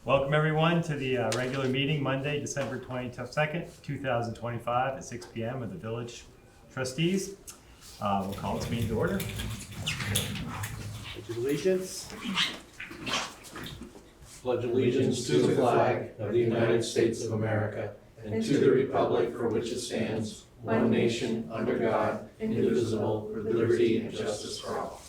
Welcome everyone to the regular meeting Monday, December 22nd, 2025 at 6 p.m. of the Village Trustees. We'll call this meeting to order. Pledge allegiance. Pledge allegiance to the flag of the United States of America and to the republic for which it stands, one nation, under God, indivisible, with liberty and justice for all.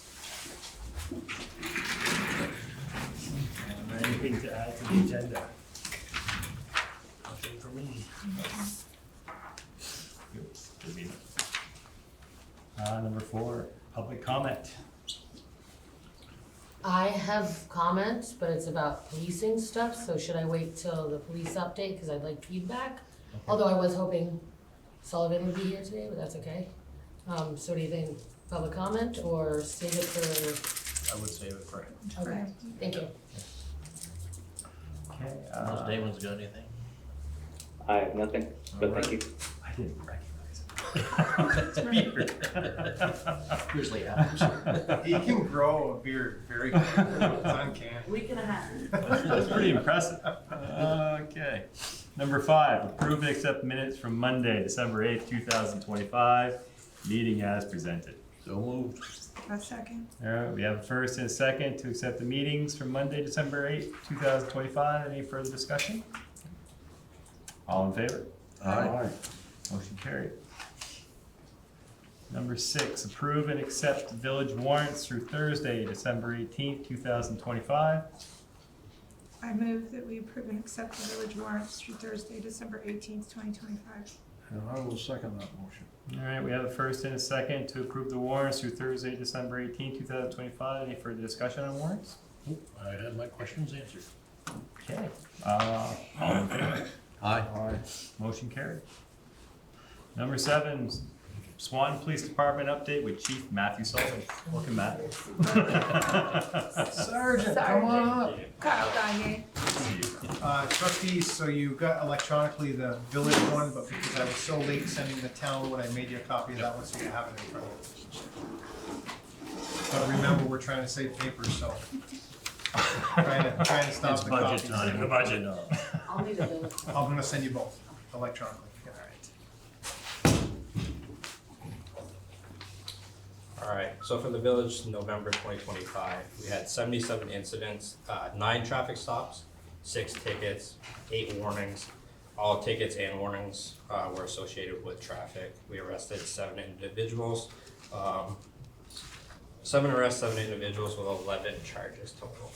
Anything to add to the agenda? Nothing for me. Good meeting. Number 4, public comment. I have comments, but it's about policing stuff, so should I wait till the police update, because I'd like feedback? Okay. Although I was hoping Sullivan would be here today, but that's okay. So do you think public comment, or save it for? I would save it for him. Okay, thank you. Okay. Unless Damon's got anything. I have nothing, but thank you. I didn't recognize it. Weird. Usually happens. He can grow a beard very quickly. It's uncanny. Week and a half. That's pretty impressive. Okay. Number 5, approve and accept minutes from Monday, December 8th, 2025, meeting as presented. So moved. A second. All right, we have a first and a second to accept the meetings from Monday, December 8th, 2025. Any further discussion? All in favor? Aye. Motion carried. Number 6, approve and accept village warrants through Thursday, December 18th, 2025. I move that we approve and accept the village warrants through Thursday, December 18th, 2025. And I will second that motion. All right, we have a first and a second to approve the warrants through Thursday, December 18th, 2025. Any further discussion on warrants? I had my questions answered. Okay. All in favor? Aye. Motion carried. Number 7, Swanton Police Department update with Chief Matthew Sullivan. Welcome, Matt. Sergeant, come on up. Kyle Gagne. Trustees, so you got electronically the village one, but because I was so late sending the town one, I made you a copy of that one so you have it in front of you. But remember, we're trying to save paper, so. Trying to stop It's the budget copies. time. The budget. I'll need a bill. I'm gonna send you both electronically. All right, so for the village, November 2025, we had 77 incidents, 9 traffic stops, 6 tickets, 8 warnings. All tickets and warnings were associated with traffic. We arrested 7 individuals, 7 arrests, 7 individuals with 11 charges total.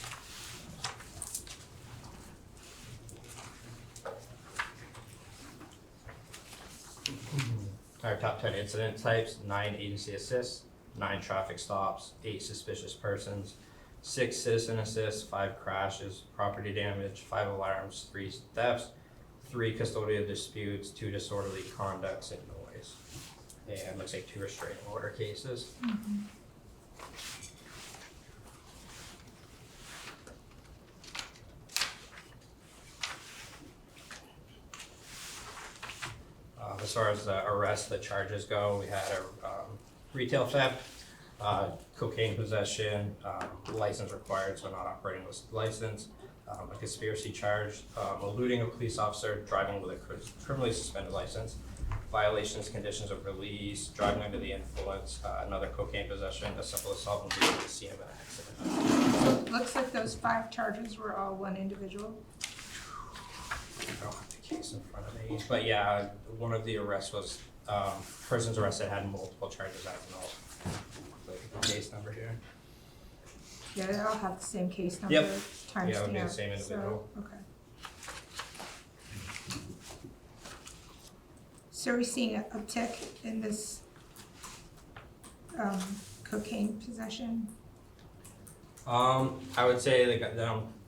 Our top 10 incident types: 9 agency assists, 9 traffic stops, 8 suspicious persons, 6 citizen assists, 5 crashes, property damage, 5 alarms, 3 thefts, 3 custodial disputes, 2 disorderly conducts and noise. And looks like 2 restraining order cases. As far as the arrests, the charges go, we had a retail theft, cocaine possession, license required, so not operating with license, a conspiracy charge, eluding a police officer, driving with a criminally suspended license, violations, conditions of release, driving under the influence, another cocaine possession, a simple assault and being at the scene of an accident. Looks like those 5 charges were all one individual. I don't have the case in front of me, but yeah, one of the arrests was, persons arrested had multiple charges. I don't know the case number here. Yeah, they all have the same case number. Yep. Timestamp. Yeah, it would be the same individual. So, okay. So are we seeing an uptick in this cocaine possession? I would say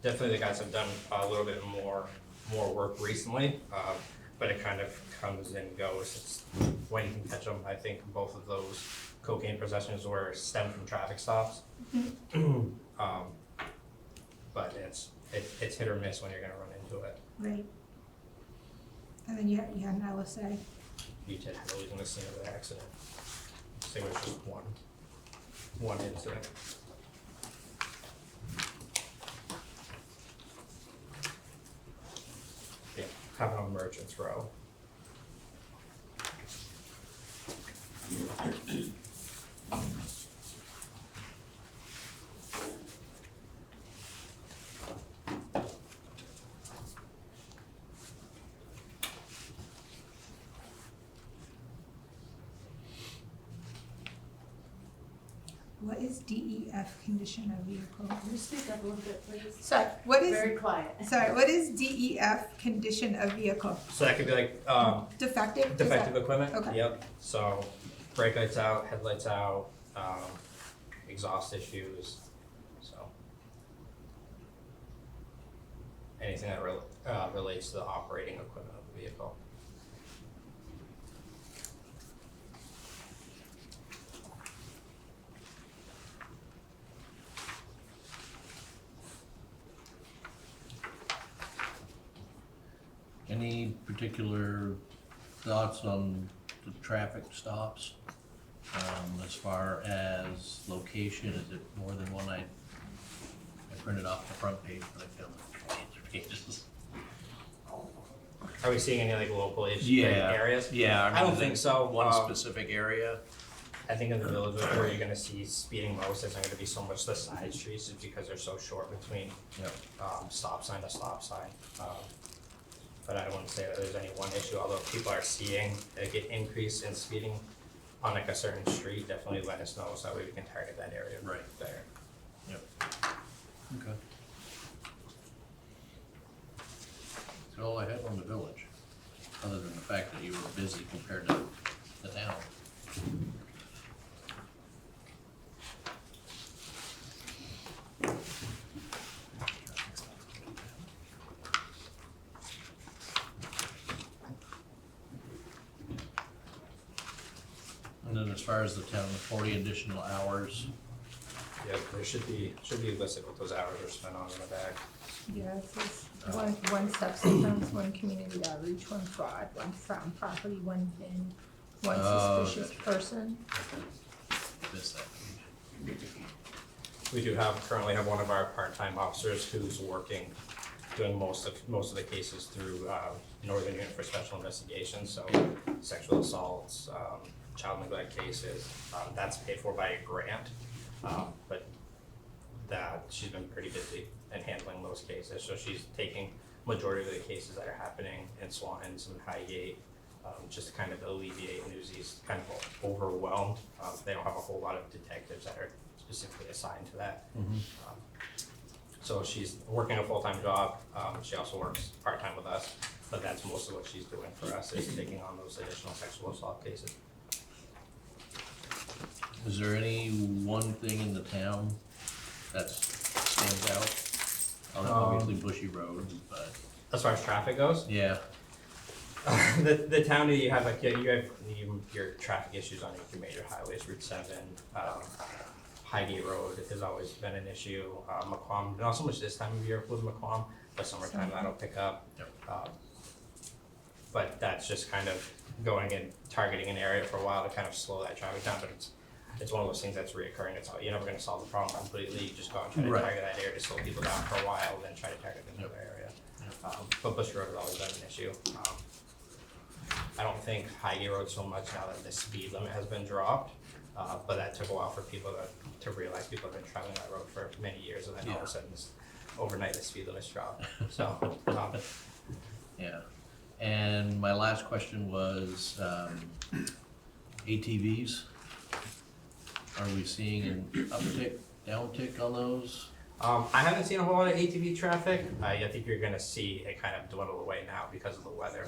definitely the guys have done a little bit more work recently, but it kind of comes and goes. It's when you can catch them. I think both of those cocaine possessions were stemmed from traffic stops. But it's hit or miss when you're going to run into it. Right. And then you had an LSA. You did have those in the scene of the accident. So it was just one incident. have on Merchants Row. What is DEF condition of vehicle? Can you speak up a little bit, please? Sorry, what is, Very quiet. sorry, what is DEF condition of vehicle? So that could be like, Defective? Is defective that- equipment. Okay. Yep, so brake lights out, headlights out, exhaust issues, so. Anything that relates to the operating equipment of the vehicle. Any particular thoughts on the traffic stops? As far as location, is it more than one? I printed off the front page, but I found the pages. Are we seeing any like local issues, Yeah. areas? Yeah. I don't think so. One specific area? I think in the village where you're gonna see speeding most isn't gonna be so much the side streets, just because they're so short between, Yep. stop sign to stop sign. But I wouldn't say that there's any one issue, although if people are seeing like an increase in speeding on like a certain street, definitely let us know, so that way we can target that area Right. there. Yep. Okay. That's all I had on the village, other than the fact that you were busy compared to the town. And then as far as the town, 40 additional hours, Yep, there should be listed what those hours are spent on in the bag. Yeah, it says one substance offense, one community outreach, one fraud, one found property, one VIN, one Oh, suspicious gotcha. person. missed that page. We do currently have one of our part-time officers who's working, doing most of the cases through, Northern Unit for Special Investigations, so sexual assaults, child neglect cases, that's paid for by a grant. But that, she's been pretty busy in handling those cases, so she's taking majority of the cases that are happening in Swanton, some Highgate, just to kind of alleviate Newsies kind of overwhelmed. They don't have a whole lot of detectives that are specifically assigned to that. So she's working a full-time job, she also works part-time with us, but that's most of what she's doing for us, is taking on those additional sexual assault cases. Is there any one thing in the town that stands out? Obviously Bushy Road, but, As far as traffic goes, yeah, the town, you have like, you have your traffic issues on your major highways, Route 7, Highgate Road has always been an issue, McQuam, not so much this time of year with McQuam, but summertime that'll pick up. Yep. But that's just kind of going and targeting an area for a while to kind of slow that traffic down, but it's one of those things that's reoccurring, you're never gonna solve the problem completely, you just go and try to Right. target that area to slow people down for a while, then try to target another area. But Bush Road has always been an issue. I don't think Highgate Road so much now that the speed limit has been dropped, but that took a while for people to realize people have been traveling that road for many years, and then all of a sudden, overnight, the speed limit's dropped, so, yeah. And my last question was, ATVs. Are we seeing an uptick, downtick on those? I haven't seen a whole lot of ATV traffic. I think you're gonna see it kind of dwindle away now because of the weather.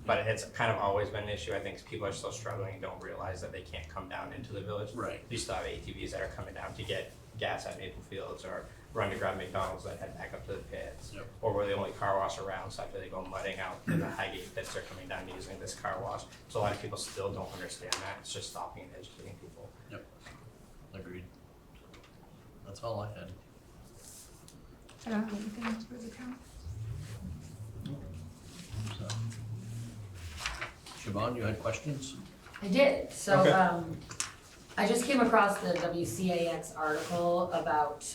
But it's kind of always been an issue. I think people are still struggling and don't realize that they can't come down into the village. Right. You still have ATVs that are coming down to get gas at Maple Fields, or run to grab McDonald's that head back up to the pits. Yep. Or we're the only car wash around, so after they go mudding out in the Highgate pits, they're coming down using this car wash. So a lot of people still don't understand that. It's just stopping and educating people. Yep. Agreed. That's all I had. I don't have anything else for the town. So. Siobhan, you had questions? I did, so, Okay. I just came across the WCAX article about,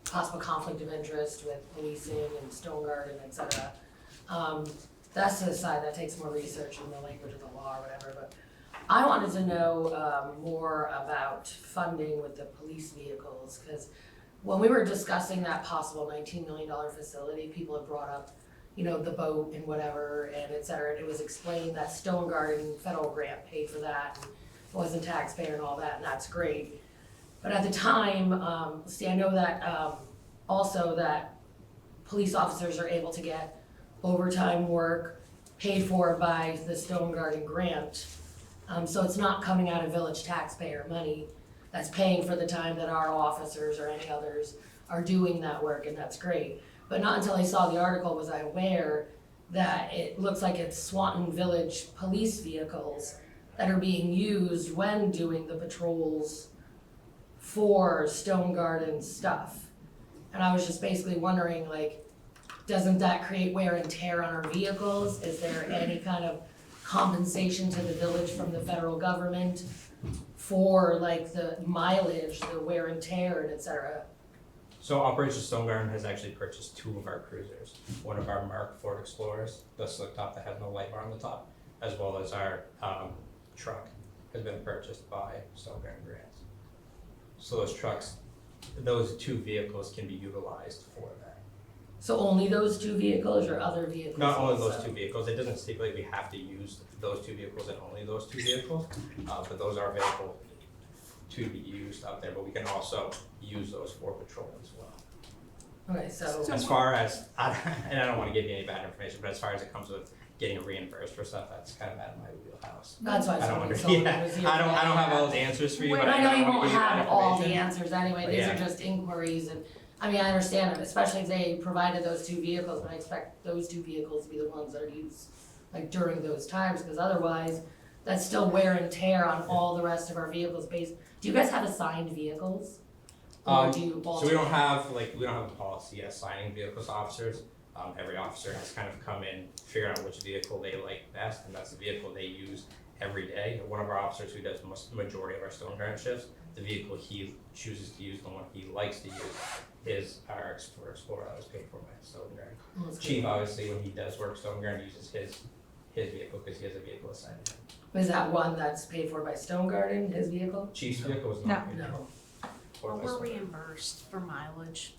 possible conflict of interest with policing and Stone Garden, et cetera. That's the side that takes more research in the language of the law or whatever, but I wanted to know, more about funding with the police vehicles, cause when we were discussing that possible $19 million facility, people had brought up, you know, the boat and whatever, and et cetera, and it was explained that Stone Garden federal grant paid for that, and it wasn't taxpayer and all that, and that's great. But at the time, I know that, also that police officers are able to get overtime work paid for by the Stone Garden grant. So it's not coming out of village taxpayer money that's paying for the time that our officers or any others are doing that work, and that's great. But not until I saw the article was I aware that it looks like it's Swanton Village police vehicles that are being used when doing the patrols for Stone Garden stuff. And I was just basically wondering, like, doesn't that create wear and tear on our vehicles? Is there any kind of compensation to the village from the federal government for like the mileage, the wear and tear, and et cetera? So Operation Stone Garden has actually purchased 2 of our cruisers. One of our Mark Ford Explorers, the slick top that has no light bar on the top, as well as our truck has been purchased by Stone Garden grants. So those trucks, those 2 vehicles can be utilized for that. So only those 2 vehicles or other vehicles? Not only also? those 2 vehicles, it doesn't stipulate we have to use those 2 vehicles and only those 2 vehicles, but those are available to be used out there, but we can also use those for patrol as well. Okay, so. As far as, and I don't wanna give you any bad information, but as far as it comes with getting reimbursed for stuff, that's kind of out of my wheelhouse. That's why I I don't was under, wondering. yeah, I don't have all the answers for you, but I know you don't wanna won't give you bad have all the information. answers anyway, But these yeah. are just inquiries, and, I mean, I understand them, especially if they provided those 2 vehicles, but I expect those 2 vehicles to be the ones that are used, like, during those times, because otherwise, that's still wear and tear on all the rest of our vehicles based. Do you guys have assigned vehicles? Or do you So we don't have a policy assigning vehicles to officers. Every officer has kind of come in, figure out which vehicle they like best, and that's the vehicle they use every day. One of our officers who does majority of our Stone Garden shifts, the vehicle he chooses to use, the one he likes to use, is our Explorer that was paid for by Stone Garden. Chief, obviously, when he does work, Stone Garden uses his vehicle because he has a vehicle assigned to him. Is that one that's paid for by Stone Garden, his vehicle? Chief's vehicle was not paid No. for Well, by we're Stone Garden. reimbursed for mileage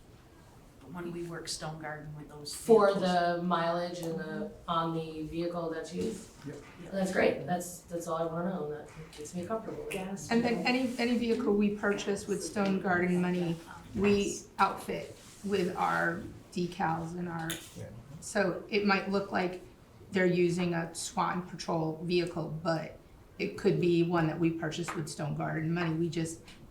when we work Stone Garden with those For vehicles. the mileage and on the vehicle that's used? Yep. That's great, that's all I wanna know, and that gets me comfortable with it. Gas. And then any vehicle we purchase with Stone Garden money, we outfit with our decals and our, so it might look like they're using a Swanton Patrol vehicle, but it could be one that we purchased with Stone Garden money.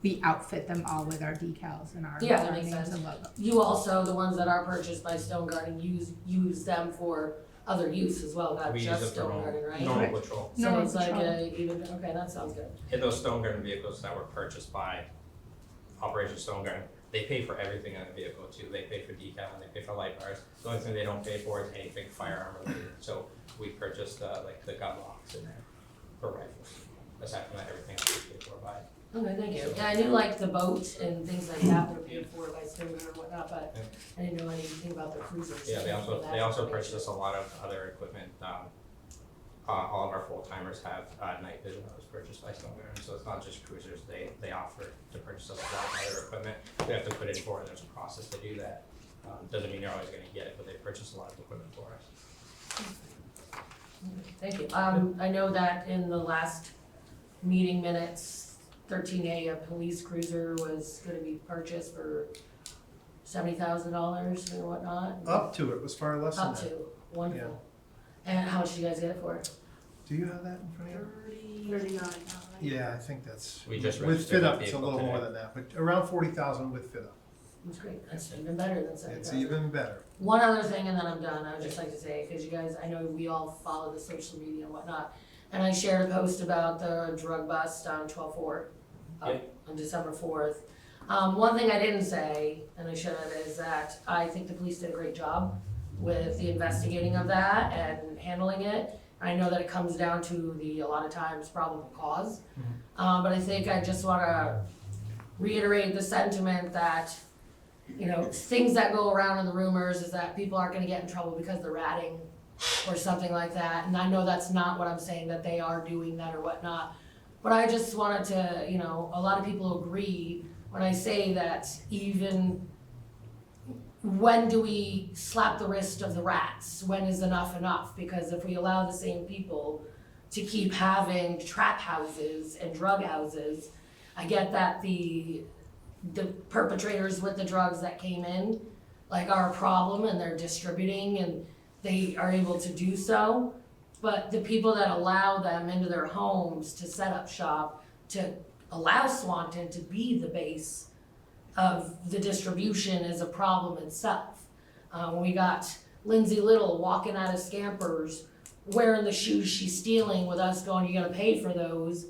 We outfit them all with our decals and our Yeah, that makes names sense. and logo. You also, the ones that are purchased by Stone Garden, use them for other use as well, not We use just it for Stone Garden, right? normal patrol. So Normal it's like patrol. okay, that sounds good. And those Stone Garden vehicles that were purchased by Operation Stone Garden, they pay for everything in the vehicle too. They pay for decal and they pay for light bars. The only thing they don't pay for is anything firearm related. So we purchased like the gun locks in there for rifles. Aside from that, everything else is paid for by. Okay, thank you. Yeah, I knew like the boat and things like that were paid for by Stone Garden and whatnot, but I didn't know anything about the cruisers. Yeah, they also That's purchased information. a lot of other equipment. All of our full timers have night vision that was purchased by Stone Garden, so it's not just cruisers. They offer to purchase us a lot of other equipment. We have to put in for it. There's a process to do that. Doesn't mean you're always going to get it, but they purchase a lot of equipment for us. Thank you. I know that in the last meeting minutes, 13A, a police cruiser was gonna be purchased for $70,000 or whatnot. Up to it was far less than Up that. to, wonderful. And how much did you guys get it for? Do you have that in front of you? 39. Yeah, I think that's, We just with registered fit up, the it's a vehicle little more today. than that, but around 40,000 with fit up. That's great, that's even better than It's 70,000. even better. One other thing, and then I'm done, I would just like to say, because you guys, I know we all follow the social media and whatnot, and I shared a post about the drug bust on 12/4, on December 4th. One thing I didn't say, and I should have, is that I think the police did a great job with the investigating of that and handling it. I know that it comes down to a lot of times, probable cause. But I think I just wanna reiterate the sentiment that, things that go around in the rumors is that people aren't gonna get in trouble because they're ratting or something like that. And I know that's not what I'm saying, that they are doing that or whatnot. But I just wanted to, you know, a lot of people agree when I say that even when do we slap the wrist of the rats? When is enough enough? Because if we allow the same people to keep having trap houses and drug houses, I get that the perpetrators with the drugs that came in, like, are a problem and they're distributing and they are able to do so. But the people that allow them into their homes to set up shop, to allow Swanton to be the base of the distribution is a problem itself. We got Lindsay Little walking out of Scampers wearing the shoes she's stealing with us going, you're gonna pay for those.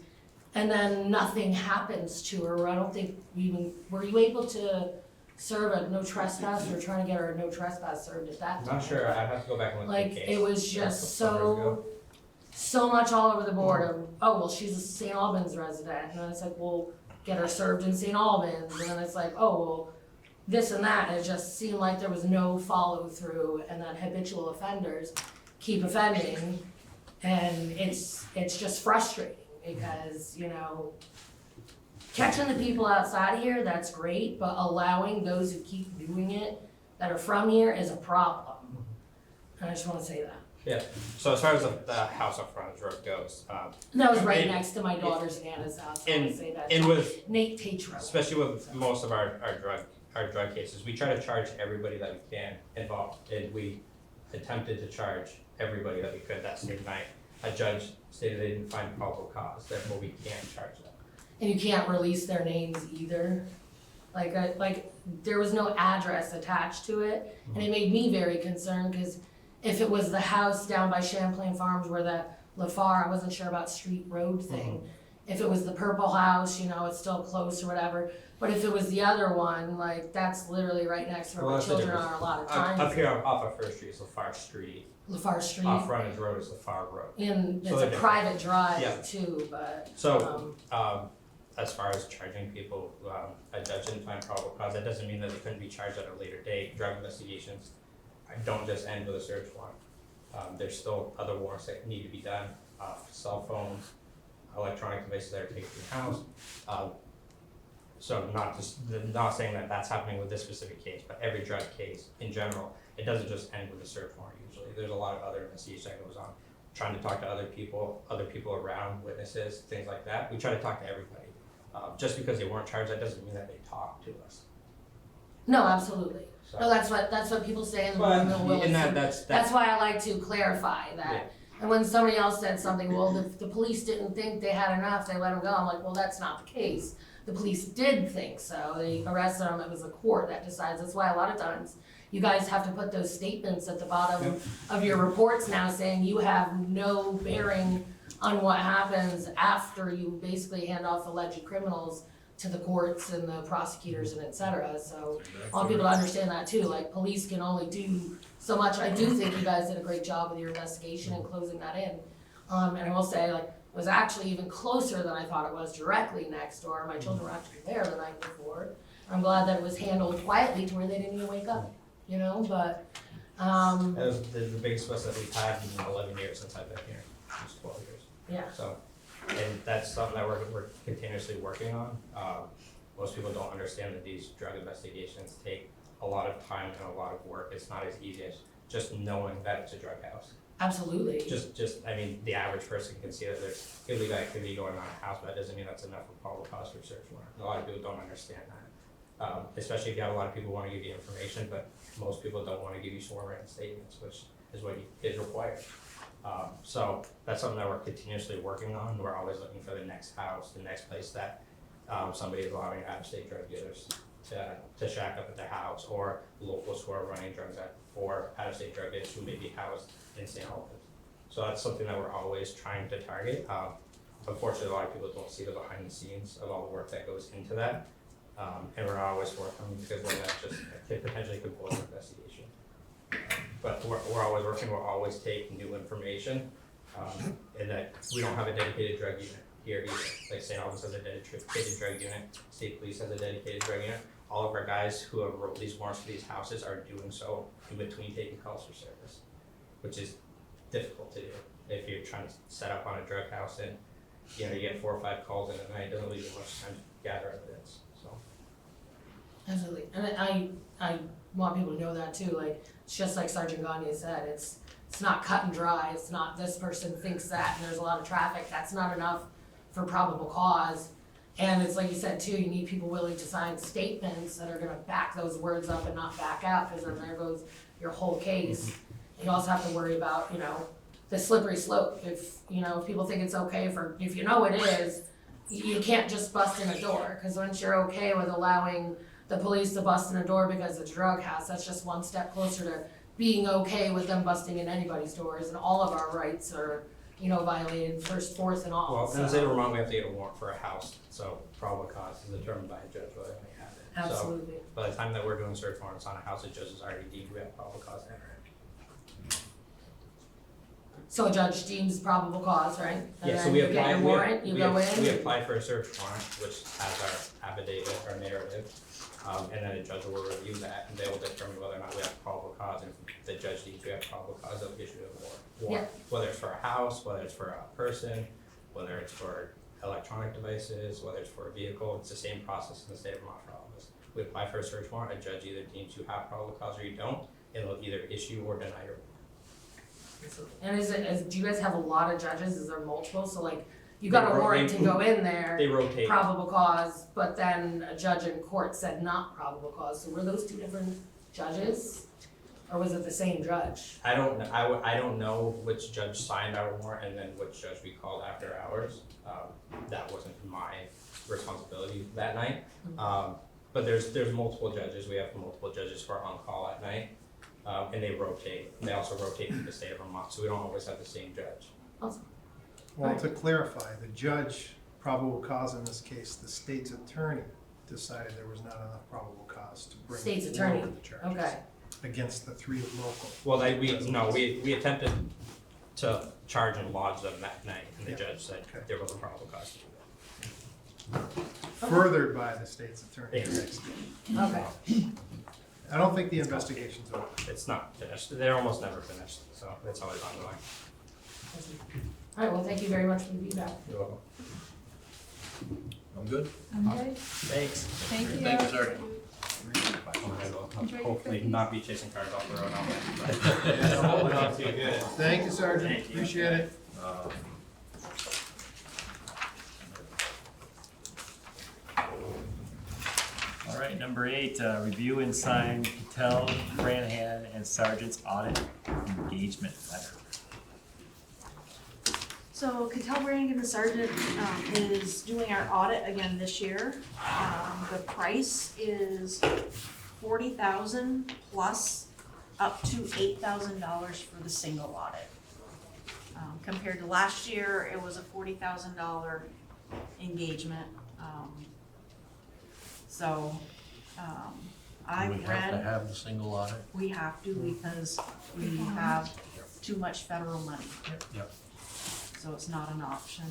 And then nothing happens to her. I don't think we even, were you able to serve a no trespass? We were trying to get her a no trespass served at that time. Not sure, I'd have to go back and look at Like, the case. it was That's just some years ago. so much all over the board of, oh, well, she's a St. Albans resident. And then it's like, well, get her served in St. Albans. And then it's like, oh, well, this and that. And it just seemed like there was no follow through and that habitual offenders keep offending. And it's just frustrating because, you know, catching the people outside of here, that's great, but allowing those who keep doing it that are from here is a problem. And I just wanna say that. Yeah, so as far as the house up front road goes, That was right And- next to my daughter's Anna's house, I and- wanna say that. and with, Nate Tatro. especially with most of our drug cases, we try to charge everybody that we can involved, and we attempted to charge everybody that we could that same night. A judge stated they didn't find probable cause, therefore we can't charge them. And you can't release their names either. Like there was no address attached to it, and it made me very concerned, cause if it was the house down by Champlain Farms where that LaFar, I wasn't sure about street road thing. If it was the purple house, you know, it's still close or whatever, but if it was the other one, like, that's literally right next to where Well, my that's the children difference. are a lot of Up times. here off of First Street is LaFar Street, LaFar Street, off Frontage Road is LaFar Road. and So it's they're a private Yeah. drive too, but, So, as far as charging people, a judge didn't find probable cause, that doesn't mean that they couldn't be charged at a later date. Drug investigations don't just end with a search warrant. There's still other warrants that need to be done, cell phones, electronic devices that are taken from the house. So not saying that that's happening with this specific case, but every drug case in general, it doesn't just end with a search warrant usually. There's a lot of other investigation that goes on. Trying to talk to other people around, witnesses, things like that. We try to talk to everybody. Just because they weren't charged, that doesn't mean that they talked to us. no, absolutely. So, No, that's what people say in the Well, Wilmington Willis. and and that's That's why I like to clarify that. Yeah. And when somebody else said something, well, the police didn't think they had enough, they let them go. I'm like, well, that's not the case. The police did think so. They arrested them. It was a court that decides. That's why a lot of times you guys have to put those statements at the bottom of your reports now saying you have no bearing on what happens after you basically hand off alleged criminals to the courts and the prosecutors and et cetera. So I want people to understand that too. Like, police can only do so much. I do think you guys did a great job with your investigation and closing that in. And I will say, like, it was actually even closer than I thought it was, directly next door. My children were actually there the night before. I'm glad that it was handled quietly to where they didn't even wake up, you know, but, that was the biggest fuss that we've had in 11 years since I've been here. It's 12 years. yeah. So, and that's something that we're continuously working on. Most people don't understand that these drug investigations take a lot of time and a lot of work. It's not as easy as just knowing that it's a drug house. Absolutely. I mean, the average person can see that there's illegal activity going on in a house, but that doesn't mean that's enough of probable cause for a search warrant. A lot of people don't understand that. Especially if you have a lot of people who want to give you information, but most people don't want to give you sworn written statements, which is what is required. So that's something that we're continuously working on. We're always looking for the next house, the next place that somebody is allowing out-of-state drug dealers to shack up at their house, or locals who are running drugs for out-of-state drug dealers who may be housed in St. Albans. So that's something that we're always trying to target. Unfortunately, a lot of people don't see the behind the scenes of all the work that goes into that. And we're always working because then that just potentially could blow an investigation. But we're always working, we'll always take new information, and that we don't have a dedicated drug unit here either. Like St. Albans has a dedicated drug unit, state police has a dedicated drug unit. All of our guys who have wrote these warrants for these houses are doing so in between taking calls for service, which is difficult to do. If you're trying to set up on a drug house and, you know, you get 4 or 5 calls in a night, it doesn't leave you much time to gather evidence, so. Absolutely, and I want people to know that too, like, it's just like Sergeant Gagne said, it's not cut and dry, it's not this person thinks that and there's a lot of traffic, that's not enough for probable cause. And it's like you said too, you need people willing to sign statements that are gonna back those words up and not back out, cause then there goes your whole case. You also have to worry about, you know, the slippery slope, if, you know, if people think it's okay if you know it is, you can't just bust in a door, cause once you're okay with allowing the police to bust in a door because it's a drug house, that's just one step closer to being okay with them busting in anybody's doors, and all of our rights are, you know, violated, first, fourth, and all. Well, in the state of Vermont, we have to get a warrant for a house, so probable cause is determined by a judge whether they have it. Absolutely. So by the time that we're doing search warrants on a house, the judge has already deemed we have probable cause to enter it. So a judge deems probable cause, right? And Yeah, so then we you apply, get your warrant, you go in. we apply for a search warrant, which has our affidavit, our narrative, and then a judge will review that, and they will determine whether or not we have probable cause, and if the judge deems we have probable cause, they'll issue a warrant. Whether it's for a house, whether it's for a person, whether it's for electronic devices, whether it's for a vehicle, it's the same process in the state of Vermont for all of us. We apply for a search warrant, a judge either deems you have probable cause or you don't, and they'll either issue or deny your warrant. And do you guys have a lot of judges? Is there multiple? So like, you got a warrant to go in there, They rotate. probable cause, but then a judge in court said not probable cause. So were those two different judges? Or was it the same judge? I don't know, I don't know which judge signed our warrant and then which judge we called after hours. That wasn't my responsibility that night. But there's multiple judges, we have multiple judges who are on call at night. And they rotate, and they also rotate through the state of Vermont, so we don't always have the same judge. Awesome. Well, to clarify, the judge, probable cause in this case, the state's attorney decided there was not enough probable cause to bring State's attorney, forward the charges okay. against the 3 local. Well, we attempted to charge and lodge them that night, and the judge said there was a probable cause. Furthered by the state's attorney. Okay. I don't think the investigation's over. It's not finished, they're almost never finished, so it's always ongoing. Alright, well, thank you very much for the feedback. You're welcome. I'm good. Okay, Thanks. thank you. Thank you, sir. Okay, well, Enjoy your hopefully cookies. not be chasing cars off the road all day. Not too good. Thank you, Sergeant. Thank you. Appreciate it. All right, number 8, review and sign Patel, Branahan, and Sergeant's audit engagement letter. So Cattell Brannigan the Sergeant is doing our audit again this year. The price is $40,000 plus up to $8,000 for the single audit. Compared to last year, it was a $40,000 engagement. I Do we have to read, have the single audit? we have to because we have too much federal money. Yep. So it's not an option.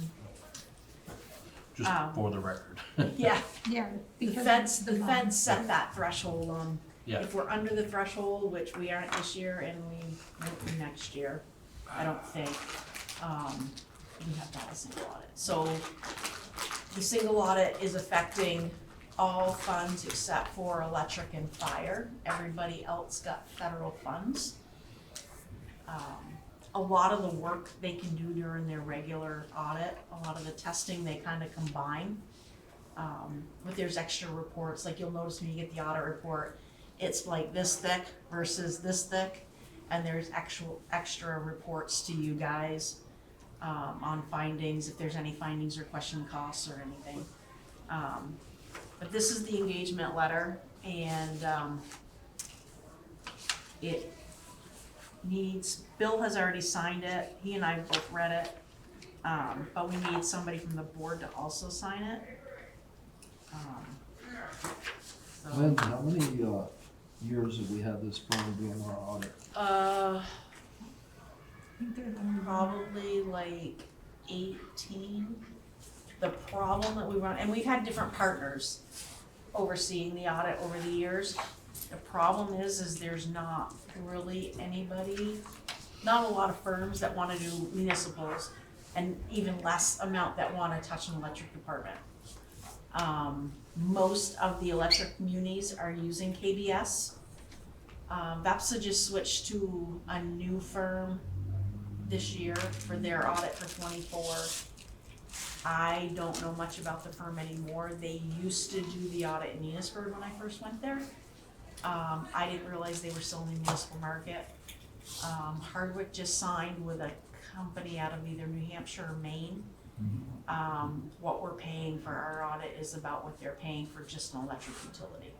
Just Um, for the record. Yeah, Yeah, the because the feds set that threshold on, Yeah. if we're under the threshold, which we aren't this year and we won't be next year, I don't think, we have to have a single audit. So the single audit is affecting all funds except for electric and fire. Everybody else got federal funds. A lot of the work they can do during their regular audit, a lot of the testing they kind of combine. But there's extra reports, like you'll notice when you get the audit report, it's like this thick versus this thick. And there's extra reports to you guys, on findings, if there's any findings or question costs or anything. But this is the engagement letter, and, it needs, Bill has already signed it, he and I both read it, but we need somebody from the board to also sign it. Lynn, how many years have we had this firm doing our audit? Probably like 18. The problem that we run, and we've had different partners overseeing the audit over the years. The problem is there's not really anybody not a lot of firms that wanna do municipals, and even less amount that wanna touch an electric department. Most of the electric munis are using KBS. VAPSA just switched to a new firm this year for their audit for 24. I don't know much about the firm anymore. They used to do the audit in Enosburg when I first went there. I didn't realize they were still in the municipal market. Hardwick just signed with a company out of either New Hampshire or Maine. What we're paying for our audit is about what they're paying for just an electric utility.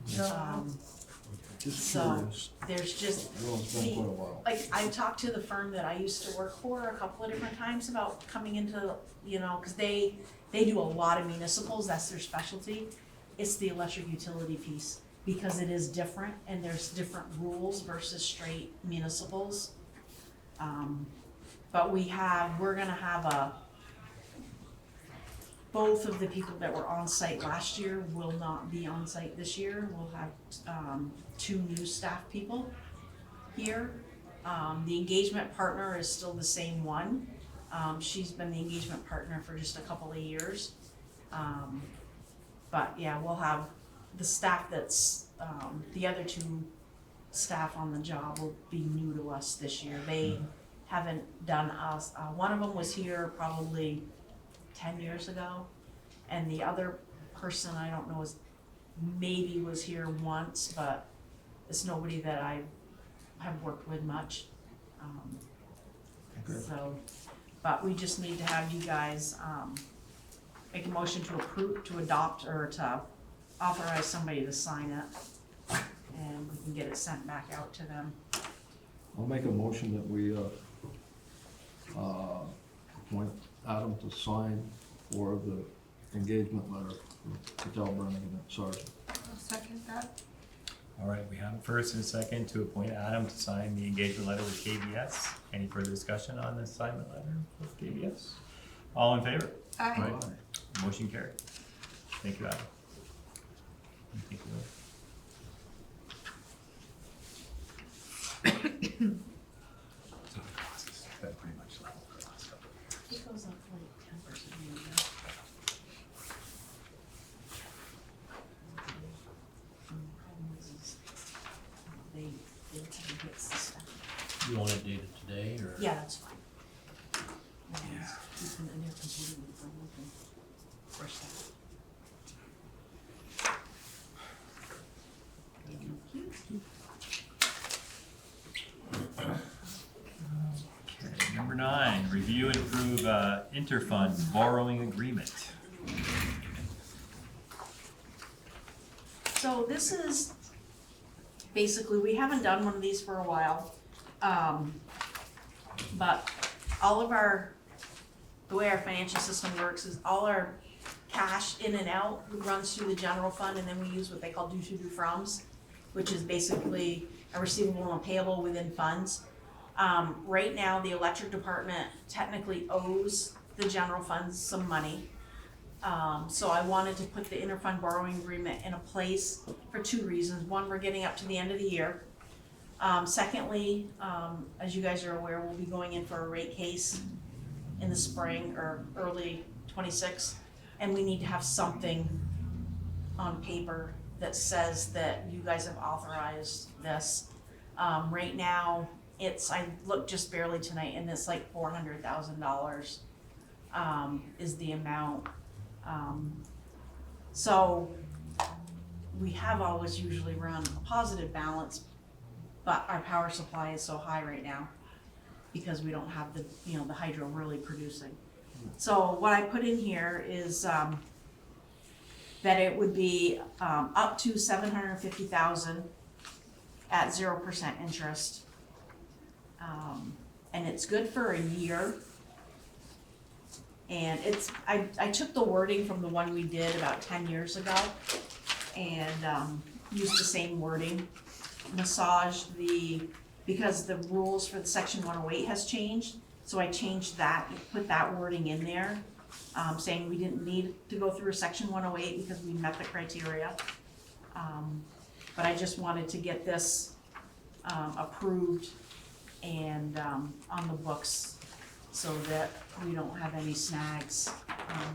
Just So, curious. there's just, Well, it's been quite a while. like, I talked to the firm that I used to work for a couple of different times about coming into, cause they do a lot of municipals, that's their specialty. It's the electric utility piece, because it is different and there's different rules versus straight municipals. But we're gonna have both of the people that were on site last year will not be on site this year. We'll have, 2 new staff people here. The engagement partner is still the same one. She's been the engagement partner for just a couple of years. But yeah, we'll have the staff that's, the other 2 staff on the job will be new to us this year. They haven't done us, one of them was here probably 10 years ago. And the other person, I don't know, maybe was here once, but it's nobody that I have worked with much. Okay. So, but we just need to have you guys, make a motion to approve, to adopt, or to authorize somebody to sign it. And we can get it sent back out to them. I'll make a motion that we, appoint Adam to sign for the engagement letter for Patel Brennan and Sergeant. I'll second that. All right, we have a first and a second to appoint Adam to sign the engagement letter with KBS. Any further discussion on the assignment letter with KBS? All in favor? Aye. Motion carried. Thank you, Adam. Thank you. It goes up like 10% a year. And the problem is, they get the stuff. You want it dated today, or? Yeah, that's fine. Yeah. And they're competing with them, we can push that. Thank you. Okay, number 9, review and approve interfund borrowing agreement. So this is, basically, we haven't done one of these for a while. But all of the way our financial system works is all our cash in and out runs through the general fund, and then we use what they call due to due froms, which is basically a receivable and a payable within funds. Right now, the electric department technically owes the general fund some money. So I wanted to put the interfund borrowing agreement in a place for 2 reasons. One, we're getting up to the end of the year. Secondly, as you guys are aware, we'll be going in for a rate case in the spring or early 26, and we need to have something on paper that says that you guys have authorized this. Right now, I looked just barely tonight, and it's like $400,000 is the amount. So we have always usually run a positive balance, but our power supply is so high right now because we don't have the hydro really producing. So what I put in here is that it would be up to $750,000 at 0% interest. And it's good for a year. And I took the wording from the one we did about 10 years ago and used the same wording, massaged because the rules for the section 108 has changed, so I changed that, put that wording in there, saying we didn't need to go through a section 108 because we met the criteria. But I just wanted to get this approved and, on the books so that we don't have any snags,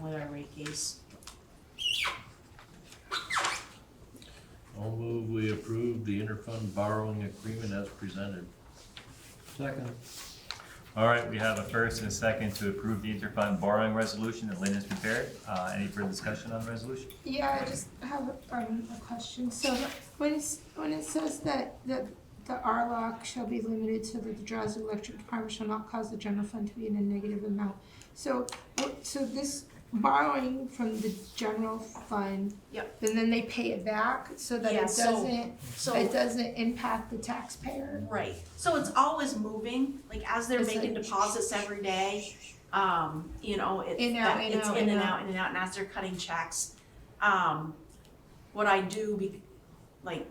with our rate case. I'll move we approve the interfund borrowing agreement as presented. Second. All right, we have a first and a second to approve the interfund borrowing resolution that Lynn has prepared. Any further discussion on the resolution? Yeah, I just have a question. So when it says that the RLOC shall be limited to the draws of electric department shall not cause the general fund to be in a negative amount. So this borrowing from the general fund. Yep. And then they pay it back so that Yeah, it doesn't impact the taxpayer. Right, so it's always moving, like as they're It's making like- deposits every day, you know, it's In, out, that- in, it's out, in in, and out. out, in and out, and as they're cutting checks, what I do like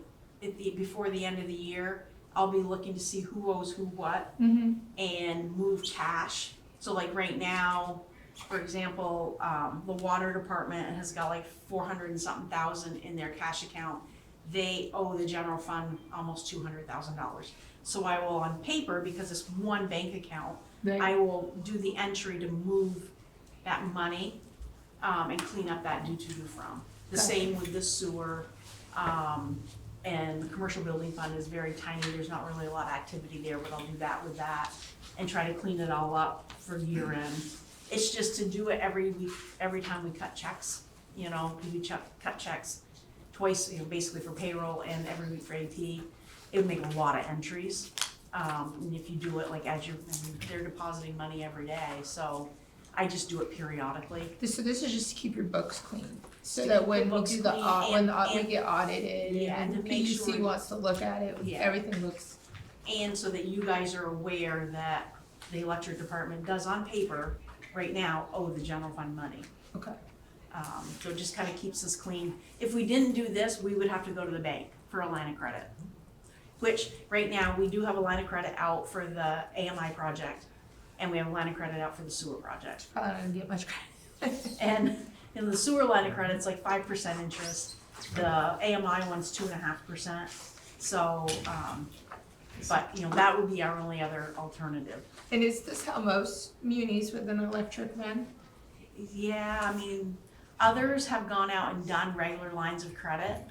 before the end of the year, I'll be looking to see who owes who what Mm-hmm. and move cash. So like right now, for example, the water department has got like 400 and something thousand in their cash account. They owe the general fund almost $200,000. So I will, on paper, because it's one bank account, I will do the entry to move that money, and clean up that due to due from. The same with the sewer, and the commercial building fund is very tiny, there's not really a lot of activity there, but I'll do that with that and try to clean it all up for year end. It's just to do it every week, every time we cut checks, you know, cut checks twice, you know, basically for payroll and every week for AP. It would make a lot of entries, and if you do it like they're depositing money every day, so I just do it periodically. So this is just to keep your books clean, so To that keep when your we books do the clean we and- get audited Yeah, and and to make PUC sure- wants to look at it, Yeah. everything looks. And so that you guys are aware that the electric department does on paper, right now, owe the general fund money. Okay. So it just kind of keeps us clean. If we didn't do this, we would have to go to the bank for a line of credit. Which, right now, we do have a line of credit out for the AMI project, and we have a line of credit out for the sewer project. Probably not gonna get much credit. And in the sewer line of credit's like 5% interest, the AMI one's 2.5%. So, but, you know, that would be our only other alternative. And is this how most munis with an electric run? Yeah, I mean, others have gone out and done regular lines of credit.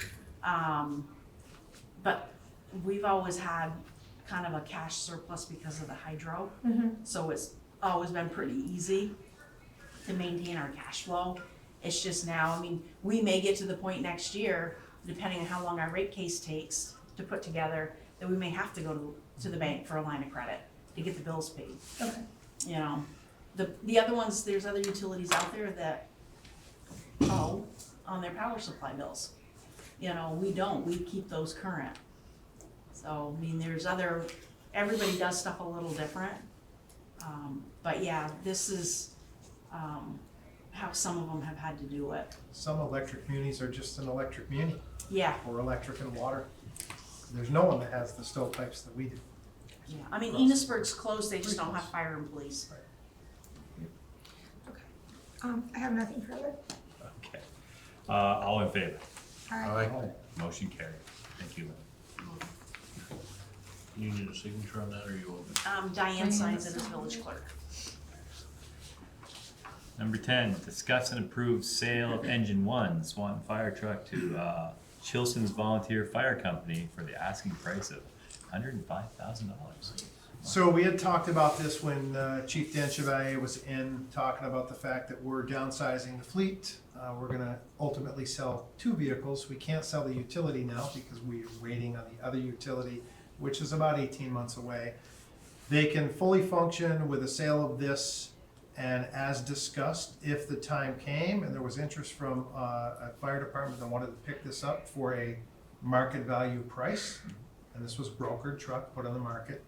But we've always had kind of a cash surplus because of the hydro. So it's always been pretty easy to maintain our cash flow. It's just now, I mean, we may get to the point next year, depending on how long our rate case takes to put together, that we may have to go to the bank for a line of credit to get the bills paid. Okay. You know, the other ones, there's other utilities out there that owe on their power supply bills. You know, we don't, we keep those current. So, I mean, everybody does stuff a little different. But yeah, this is, how some of them have had to do it. Some electric munis are just an electric muni, Yeah, or electric and water. There's no one that has the stovepipes that we do. yeah. I mean, Enosburg's closed, they just don't have fire and police. I have nothing further. Okay. All in favor? Alright. Motion carried. Thank you, Lynn. You need a signature on that, or you own it? Diane signs it as village clerk. Number 10, discuss and approve sale of engine 1 Swanton fire truck to Chilson's Volunteer Fire Company for the asking price of $105,000. So we had talked about this when Chief Dan Chevalier was in, talking about the fact that we're downsizing the fleet. We're gonna ultimately sell 2 vehicles. We can't sell the utility now because we are waiting on the other utility, which is about 18 months away. They can fully function with a sale of this, and as discussed, if the time came and there was interest from a fire department that wanted to pick this up for a market value price, and this was brokered truck put on the market,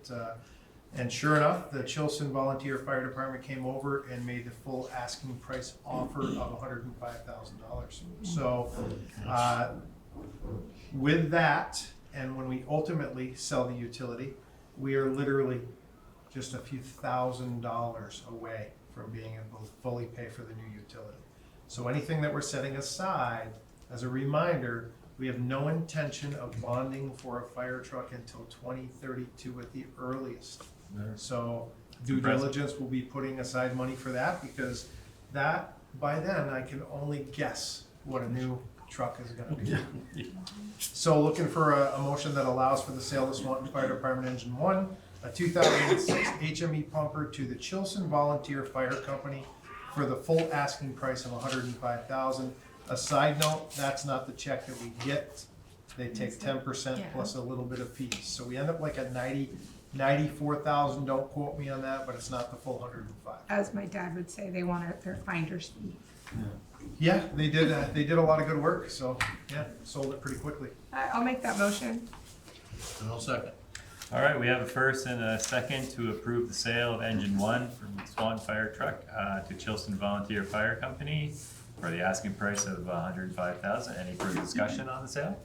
and sure enough, the Chilson Volunteer Fire Department came over and made the full asking price offer of $105,000. So, with that, and when we ultimately sell the utility, we are literally just a few $1,000s away from being able to fully pay for the new utility. So anything that we're setting aside, as a reminder, we have no intention of bonding for a fire truck until 2032 at the earliest. So due Impressive. diligence will be putting aside money for that, because that, by then, I can only guess what a new truck is gonna be. So looking for a motion that allows for the sale of the Swanton Fire Department Engine 1, a 2006 HME pumper to the Chilson Volunteer Fire Company for the full asking price of $105,000. A side note, that's not the check that we get. They take 10% Yeah. plus a little bit of fees. So we end up like at 94,000, don't quote me on that, but it's not the full 105. As my dad would say, they want their finder's fee. Yeah, they did a lot of good work, so yeah, sold it pretty quickly. I'll make that motion. And I'll second. All right, we have a first and a second to approve the sale of engine 1 from Swanton Fire Truck to Chilson Volunteer Fire Company for the asking price of $105,000. Any further discussion on the sale?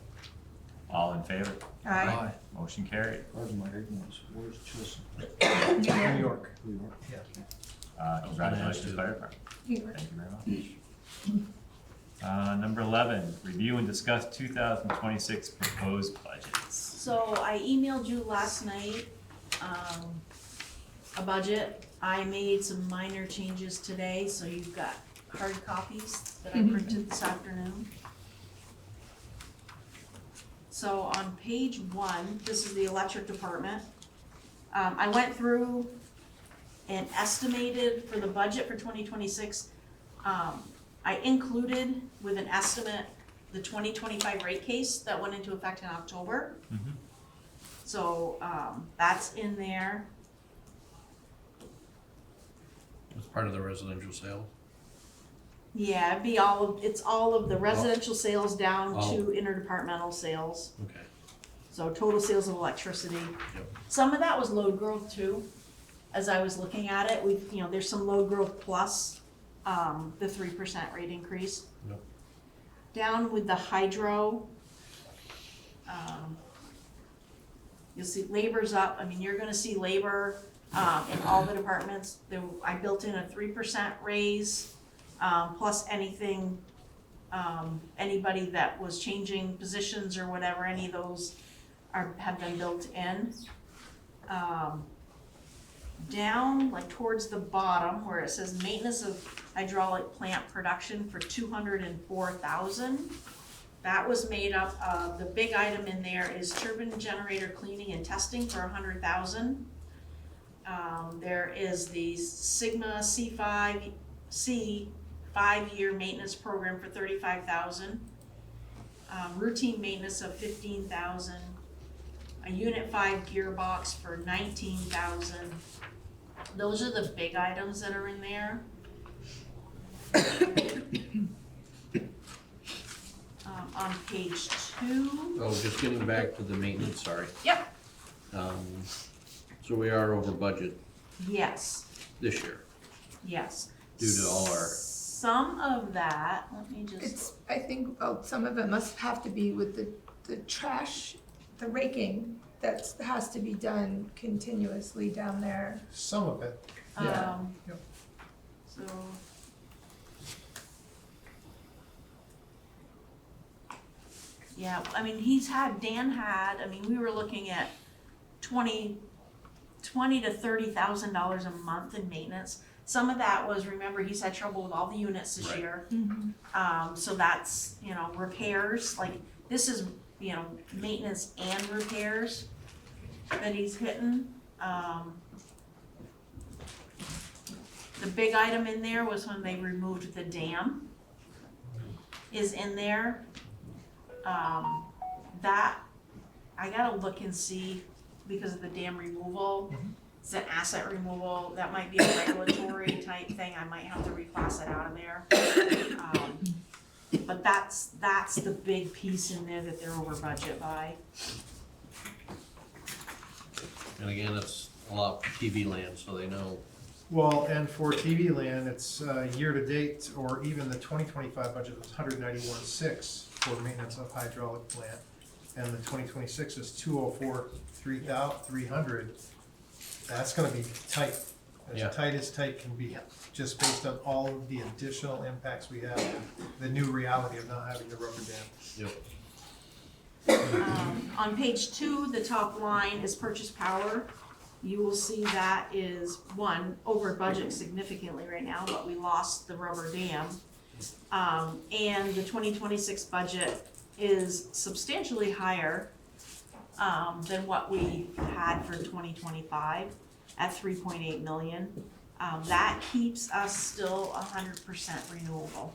All in favor? Aye. Motion carried. Pardon my ignorance, where's Chilson? New York. New York. Congratulations, Fire Department. New York. Thank you very much. Number 11, review and discuss 2026 proposed budgets. So I emailed you last night, a budget. I made some minor changes today, so you've got hard copies that I printed this afternoon. So on page 1, this is the electric department. I went through and estimated for the budget for 2026. I included with an estimate the 2025 rate case that went into effect in October. Mhm. So that's in there. It's part of the residential sale. Yeah, it'd be it's all of the residential sales down to interdepartmental sales. Okay. So total sales of electricity. Yep. Some of that was load growth too. As I was looking at it, there's some load growth plus the 3% rate increase. Yep. Down with the hydro, you'll see labor's up. I mean, you're gonna see labor in all the departments. I built in a 3% raise, plus anything, anybody that was changing positions or whatever, any of those have been built in. Down like towards the bottom where it says maintenance of hydraulic plant production for $204,000. That was made up of, the big item in there is turbine generator cleaning and testing for $100,000. There is the Sigma C5 5-year maintenance program for $35,000. Routine maintenance of $15,000. A Unit 5 gearbox for $19,000. Those are the big items that are in there. On page 2. Oh, just getting back to the maintenance, sorry. Yep. So we are over budget Yes, this year yes. due to all our, Some of that, let me just, I think, some of it must have to be with the trash, the raking that has to be done continuously down there. Some of it. Yeah. Yep. so. Yeah, I mean, we were looking at $20,000 to $30,000 a month in maintenance. Some of that was, remember, he's had trouble with all the units this Right. year. So that's, repairs, like, this is, maintenance and repairs that he's hitting. The big item in there was when they removed the dam, is in there. That, I gotta look and see, because of the dam removal, it's an asset removal, that might be a regulatory type thing, I might have to reclass it out of there. But that's the big piece in there that they're over budget by. and again, it's a lot for TV land, so they know. Well, and for TV land, it's year-to-date, or even the 2025 budget was $191,600 for maintenance of hydraulic plant, and the 2026 is $204,300. That's gonna be tight, Yeah. tight as tight can be, just based on all of the additional impacts we have, the new reality of not having the rubber dam. Yep. On page 2, the top line is purchase power. you will see that is, one, over budget significantly right now, but we lost the rubber dam. And the 2026 budget is substantially higher than what we had for 2025 at 3.8 million. That keeps us still 100% renewable,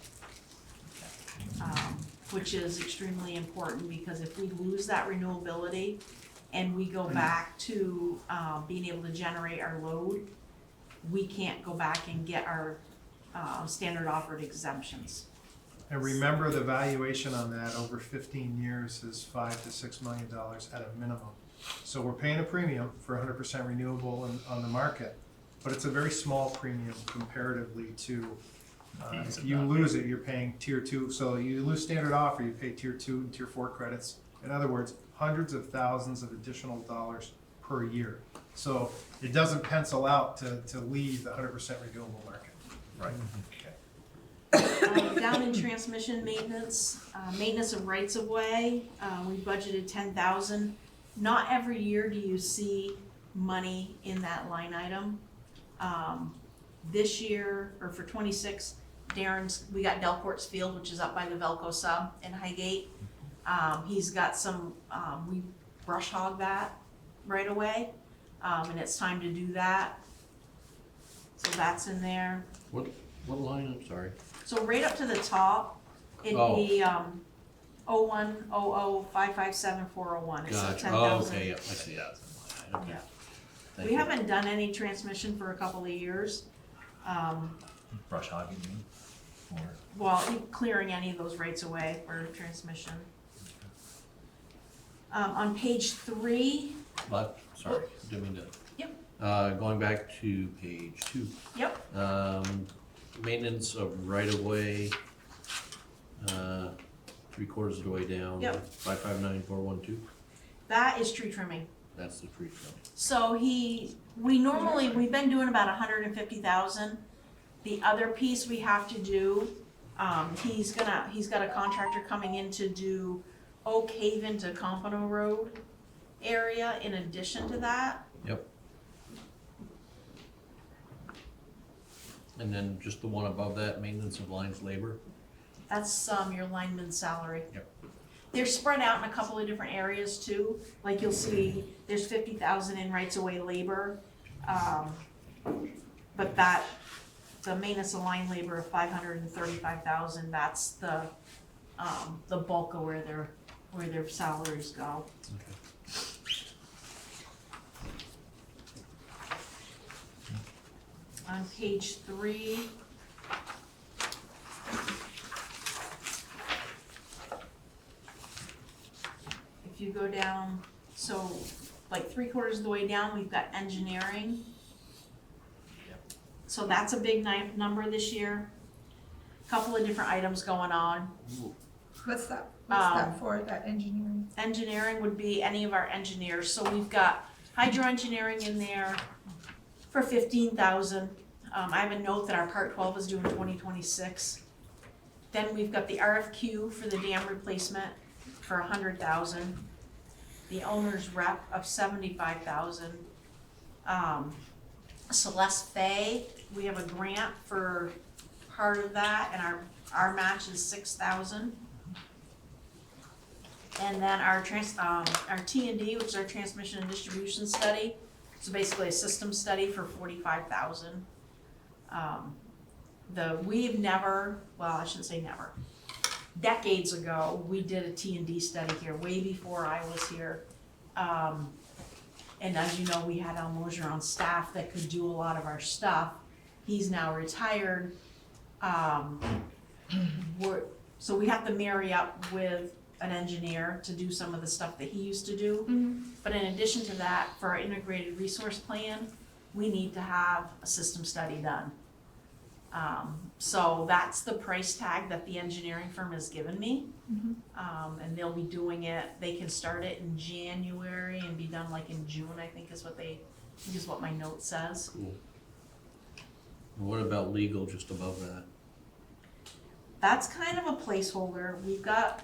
which is extremely important, because if we lose that renewability and we go back to being able to generate our load, we can't go back and get our standard offered exemptions. And remember, the valuation on that over 15 years is $5 to $6 million at a minimum. So we're paying a premium for 100% renewable on the market, but it's a very small premium comparatively to, if you lose it, you're paying tier 2. So you lose standard offer, you pay tier 2 and tier 4 credits. In other words, hundreds of thousands of additional dollars per year. So it doesn't pencil out to leave the 100% renewable market. Right. Okay. Down in transmission maintenance, maintenance of rights of way, we budgeted 10,000. Not every year do you see money in that line item. This year, or for 26, we got Delport's Field, which is up by the Velco sub in Highgate. He's got some, we brush hog that right away, and it's time to do that. So that's in there. What line, I'm sorry? So right up to the top, it'd be 0100557401. It's Gotcha. 10,000. Oh, okay, yep, I see that. Okay. Yeah. Thank We you. haven't done any transmission for a couple of years. Brush hogging, you mean? Or Well, clearing any of those rights away for transmission. On page 3, But, sorry, didn't mean to. Yep. Going back to page 2. yep, Maintenance of right-of-way, 3/4 of the way down. Yep. 559412, that is tree trimming. that's the tree trim. So we've been doing about 150,000. The other piece we have to do, he's got a contractor coming in to do Oak Haven to Compano Road area in addition to that. Yep. And then just the one above that, maintenance of lines labor. That's your lineman's salary. Yep. They're spread out in a couple of different areas too. Like you'll see, there's 50,000 in rights of way labor. But the maintenance of line labor of 535,000, that's the bulk of where their salaries go. On page 3. If you go down, so like 3/4 of the way down, we've got engineering. So that's a big number this year. Couple of different items going on. What's that for, that engineering? Engineering would be any of our engineers, so we've got hydro engineering in there for 15,000. I have a note that our part 12 is due in 2026. Then we've got the RFQ for the dam replacement for 100,000. The owner's rep of 75,000. Celeste Fay, we have a grant for part of that, and our match is 6,000. And then our T&D, which is our transmission and distribution study, so basically a system study for 45,000. We've never, well, I shouldn't say never. Decades ago, we did a T&D study here, way before I was here. And as you know, we had Al Mosier on staff that could do a lot of our stuff. He's now retired. So we have to marry up with an engineer to do some of the stuff that he used to do. Mm-hmm. But in addition to that, for our integrated resource plan, we need to have a system study done. So that's the price tag that the engineering firm has given me. Mm-hmm. And they'll be doing it, they can start it in January and be done like in June, I think is what my note says. Cool. And what about legal just above that? That's kind of a placeholder. We've got,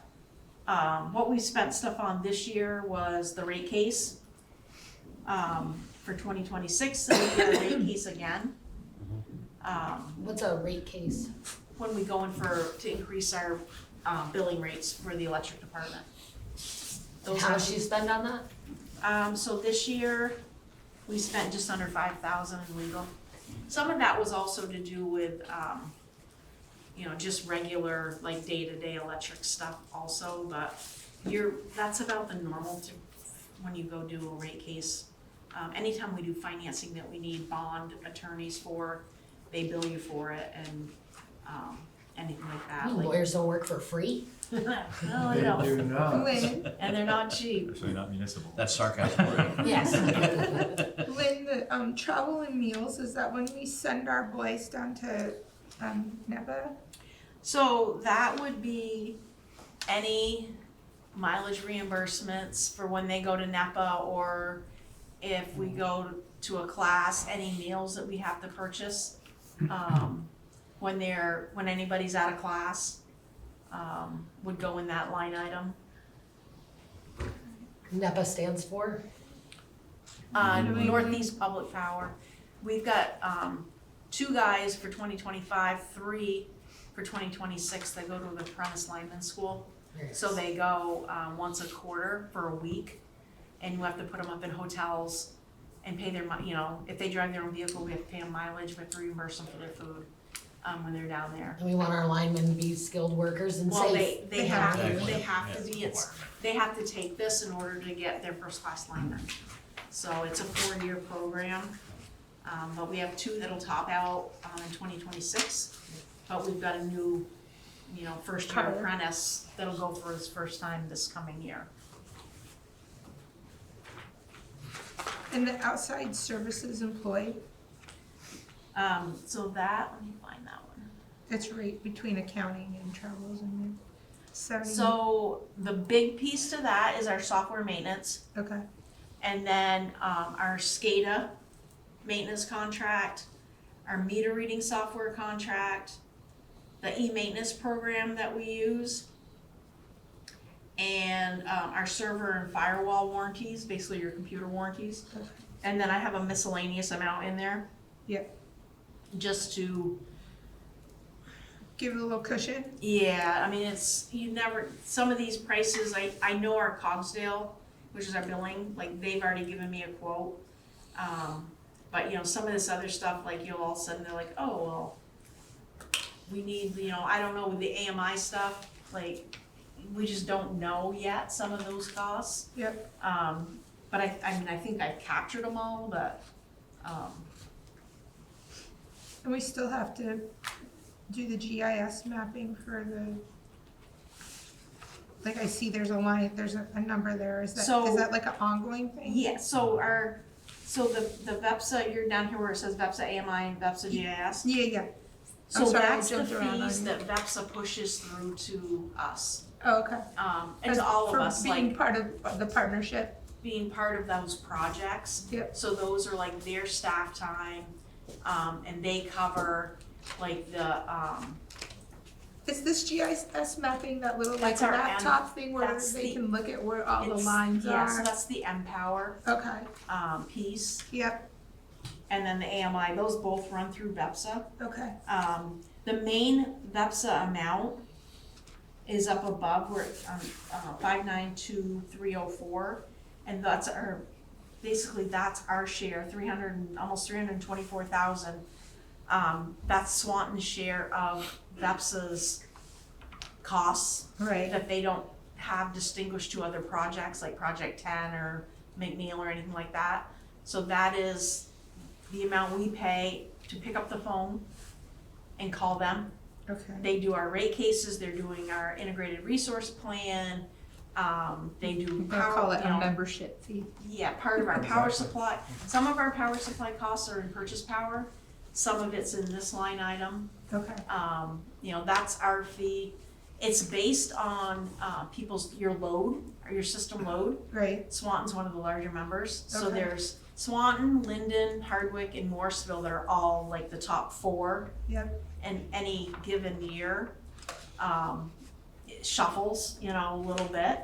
what we spent stuff on this year was the rate case. for 2026, there'll be a rate case again. What's a rate case? When we go in to increase our billing rates for the electric department. Those How are, much you spend on that? so this year, we spent just under 5,000 in legal. Some of that was also to do with, just regular, like, day-to-day electric stuff also, but that's about the normal when you go do a rate case. Anytime we do financing that we need bond attorneys for, they bill you for it, and, anything like that. Like, Lawyers don't work for free? no, they don't, Do not. Lynn, and they're not cheap. Especially not municipal. That's sarcasm, right? Yes. Lynn, the travel and meals, is that when we send our boys down to Napa? So that would be any mileage reimbursements for when they go to Napa, or if we go to a class, any meals that we have to purchase. When anybody's out of class, would go in that line item. NEPA stands for? Northeast Public Power. We've got, 2 guys for 2025, 3 for 2026 that go to the apprentice lineman school. So they go, once a quarter for a week, and you have to put them up in hotels and pay their, if they drive their own vehicle, we have to pay them mileage, we have to reimburse them for their food, when they're down there. And we want our linemen to be skilled workers and Well, safe. they have to, Exactly. they have to take this in order to get their first class lineman. So it's a 4-year program, but we have 2 that'll top out, in 2026. But we've got a new, first year apprentice that'll go for his first time this coming year. And the outside services employee, So that, let me find that one. it's right between accounting and travels and 70. So the big piece to that is our software maintenance. Okay, And then our SCADA maintenance contract, our meter reading software contract, the e-maintenance program that we use, and our server and firewall warranties, basically your computer warranties. Okay. And then I have a miscellaneous amount in there. Yep. Just to, Give it a little cushion. yeah, I mean, some of these prices, I know our Cogsdale, which is our billing, like, they've already given me a quote. But, some of this other stuff, like, all of a sudden, they're like, oh, well, we need, I don't know, with the AMI stuff, like, we just don't know yet some of those costs. Yep. But I think I've captured them all, but, And we still have to do the GIS mapping for like I see there's a line, there's a number there. Is So- that like an ongoing thing? yeah, so the VEPSA, you're down here where it says VEPSA AMI and VEPSA GIS. Yeah, yeah. So sorry, I that's the jumped around on fees you. that VEPSA pushes through to us, Oh, okay. and to all of us, For being like, part of the partnership. being part of those projects. Yep. So those are like their staff time, and they cover like the, Is this GIS mapping that little like That's our laptop thing where that's they the- can look at where all the it's- lines yeah, so are? that's the Empower, Okay, piece, yep, and then the AMI, those both run through VEPSA. okay, The main VEPSA amount is up above, we're at 592,304, and that's our share, almost 324,000. That's Swanton's share of VEPSA's costs right, that they don't have distinguished to other projects like Project 10 or McNeil or anything like that. So that is the amount we pay to pick up the phone and call them. okay. They do our rate cases, they're doing our integrated resource plan, they do I'll call power, it a membership fee. yeah, part of our power supply. Some of our power supply costs are in purchase power, some of it's in this line item. Okay, That's our fee. It's based on your load, or your system load. right, Swanton's one of the larger members. So Okay. there's Swanton, Linden, Hardwick, and Morrisville that are all like the top 4 yep, in any given year. It shuffles, a little bit.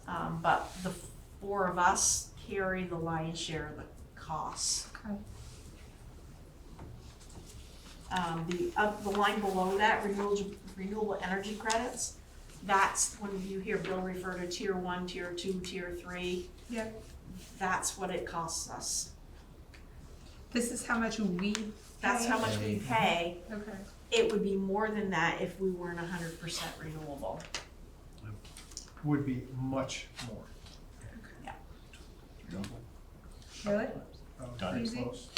But the 4 of us carry the lion's share of the costs. Okay. The line below that, renewable energy credits, that's when you hear Bill refer to tier 1, tier 2, tier 3, Yep. that's what it costs us. This is how much we That's how much we pay. Okay. It would be more than that if we weren't 100% renewable. Would be much more. Really? Done. Easy. Close.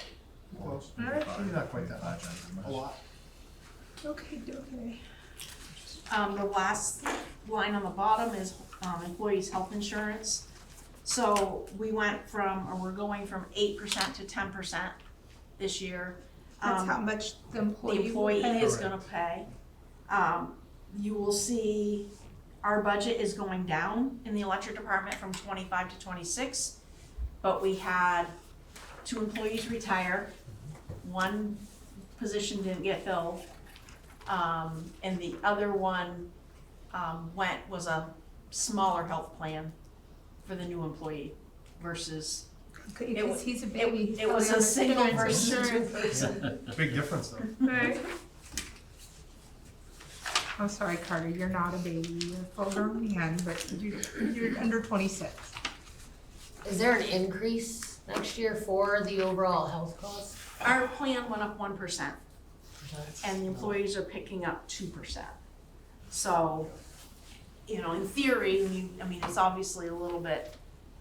Close. All right. Maybe not quite that much. A lot. Okay, okay. The last line on the bottom is employees' health insurance. So we went from, or we're going from 8% to 10% this year. That's how much the The employee will employee pay? is gonna pay. You will see our budget is going down in the electric department from 25 to 26. But we had 2 employees retire, 1 position didn't get filled. And the other one, was a smaller health plan for the new employee versus, Okay, it because he's a baby. he's it was probably a single on the versus 2 insurance. person. Big difference though. Right. I'm sorry, Carter, you're not a baby, you're a full-grown man, but you're under 26. Is there an increase next year for the overall health costs? Our plan went up 1%. And the employees are picking up 2%. So, in theory, it's obviously a little bit,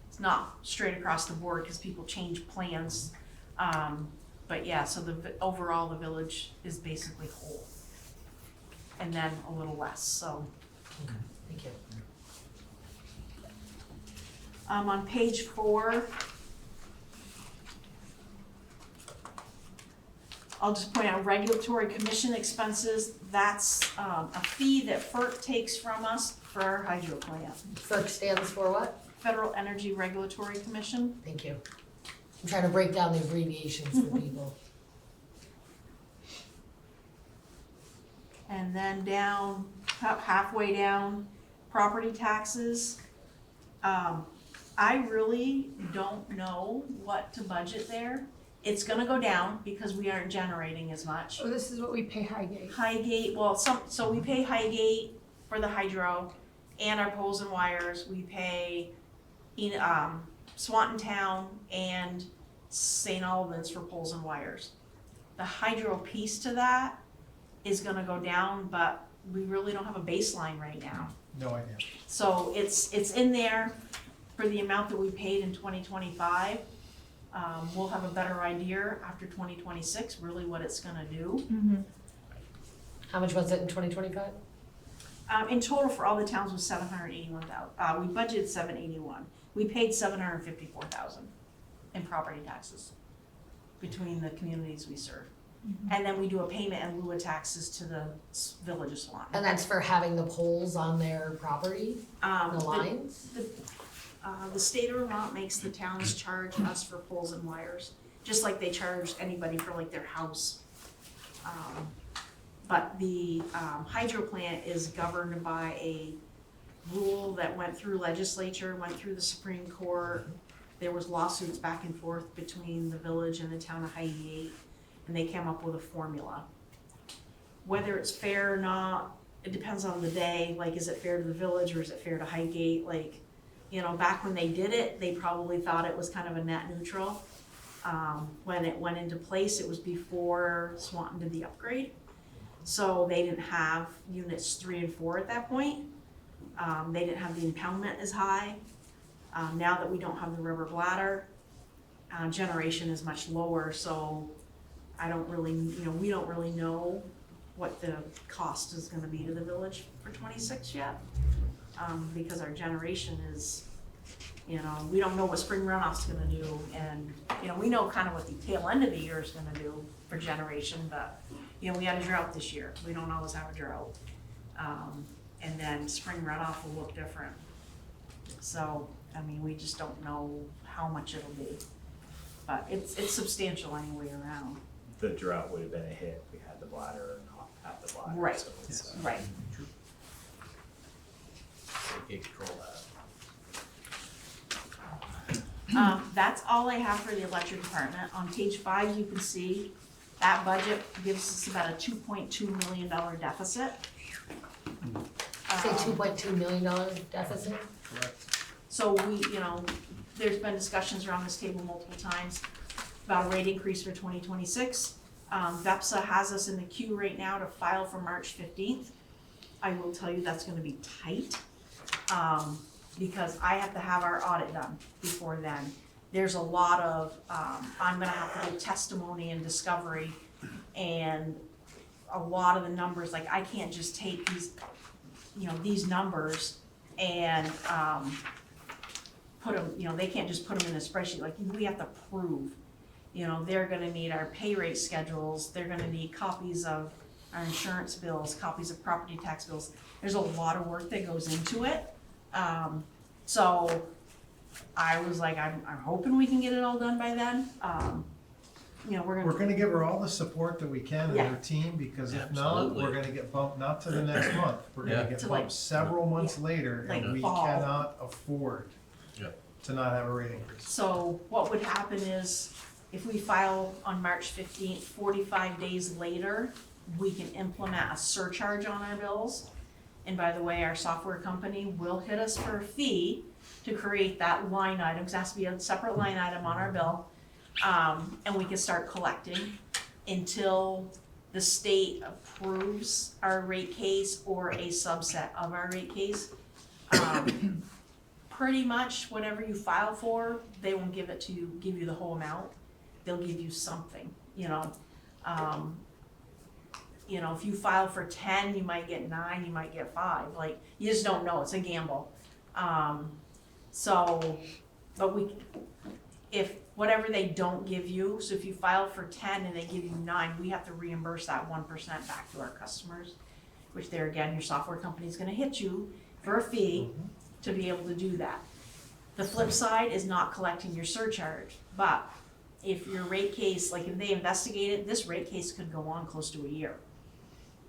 it's not straight across the board because people change plans. But yeah, so overall, the village is basically whole. And then a little less, so. Thank you. On page 4, I'll just point out regulatory commission expenses. That's a fee that FERC takes from us for our hydro plant. FERC stands for what? Federal Energy Regulatory Commission. Thank you. I'm trying to break down the abbreviations for people. And then down, about halfway down, property taxes. I really don't know what to budget there. It's gonna go down because we aren't generating as much. Oh, this is what we pay Highgate. Highgate, so we pay Highgate for the hydro and our poles and wires. We pay Swanton Town and St. Albans for poles and wires. The hydro piece to that is gonna go down, but we really don't have a baseline right now. No idea. So it's in there for the amount that we paid in 2025. We'll have a better idea after 2026, really what it's gonna do. Mm-hmm. How much was it in 2025? In total for all the towns was 781,000. We budgeted 781. We paid 754,000 in property taxes between the communities we serve. And then we do a payment in lieu of taxes to the village of Swanton. And that's for having the poles on their property, the lines? The state of Vermont makes the towns charge us for poles and wires, just like they charge anybody for like their house. But the hydro plant is governed by a rule that went through legislature, went through the Supreme Court. There was lawsuits back and forth between the village and the town of Highgate, and they came up with a formula. Whether it's fair or not, it depends on the day, like is it fair to the village or is it fair to Highgate? Like, back when they did it, they probably thought it was kind of a net neutral. When it went into place, it was before Swanton did the upgrade. So they didn't have units 3 and 4 at that point. They didn't have the impoundment as high. Now that we don't have the rubber bladder, generation is much lower, so I don't really, we don't really know what the cost is gonna be to the village for 26 yet. Because our generation is, we don't know what spring runoff's gonna do, and, we know kind of what the tail end of the year is gonna do for generation, but, we had a drought this year, we don't always have a drought. And then spring runoff will look different. So, we just don't know how much it'll be, but it's substantial anyway around. The drought would have been a hit if we had the bladder or not have the bladder. Right. So it's, Right. They can't control that. That's all I have for the electric department. On page 5, you can see that budget gives us about a $2.2 million deficit. Say $2.2 million deficit? So there's been discussions around this table multiple times about a rate increase for 2026. VEPSA has us in the queue right now to file for March 15th. I will tell you that's gonna be tight, because I have to have our audit done before then. There's a lot of, I'm gonna have to give testimony and discovery, and a lot of the numbers, like I can't just take these numbers and, put them, they can't just put them in a spreadsheet, like we have to prove. They're gonna need our pay rate schedules, they're gonna need copies of our insurance bills, copies of property tax bills. There's a lot of work that goes into it. So I was like, I'm hoping we can get it all done by then. We're gonna give her all the support that we can and her team, because if not, Absolutely. we're gonna get bumped, not to the next month, we're Yeah. gonna get To, bumped several months later, like and we fall. cannot afford Yeah. to not have a rate increase. So what would happen is, if we file on March 15th, 45 days later, we can implement a surcharge on our bills. And by the way, our software company will hit us for a fee to create that line item, because it has to be a separate line item on our bill. And we can start collecting until the state approves our rate case or a subset of our rate case. Pretty much whatever you file for, they won't give you the whole amount. They'll give you something, if you file for 10, you might get 9, you might get 5, like, you just don't know, it's a gamble. If whatever they don't give you, so if you file for 10 and they give you 9, we have to reimburse that 1% back to our customers, which there again, your software company's gonna hit you for a fee to be able to do that. The flip side is not collecting your surcharge, but if your rate case, like if they investigate it, this rate case could go on close to a year.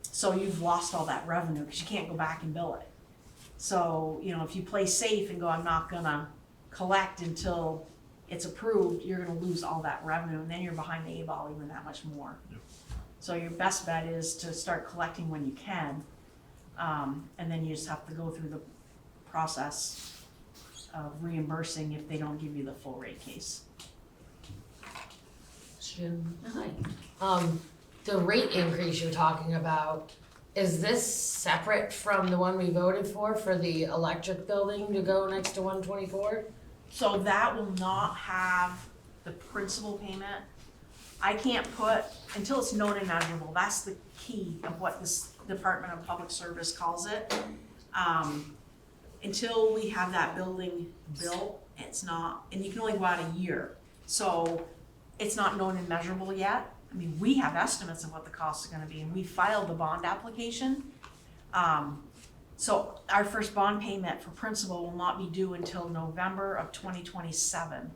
So you've lost all that revenue because you can't go back and bill it. So, if you play safe and go, I'm not gonna collect until it's approved, you're gonna lose all that revenue, and then you're behind the 8 ball even that much more. Yep. So your best bet is to start collecting when you can, and then you just have to go through the process of reimbursing if they don't give you the full rate case. Hi. The rate increase you're talking about, is this separate from the one we voted for the electric building to go next to 124? So that will not have the principal payment. I can't put, until it's known and measurable, that's the key of what this Department of Public Service calls it. Until we have that building built, it's not, and you can only go out a year. So it's not known and measurable yet. I mean, we have estimates of what the cost is gonna be, and we filed the bond application. So our first bond payment for principal will not be due until November of 2027.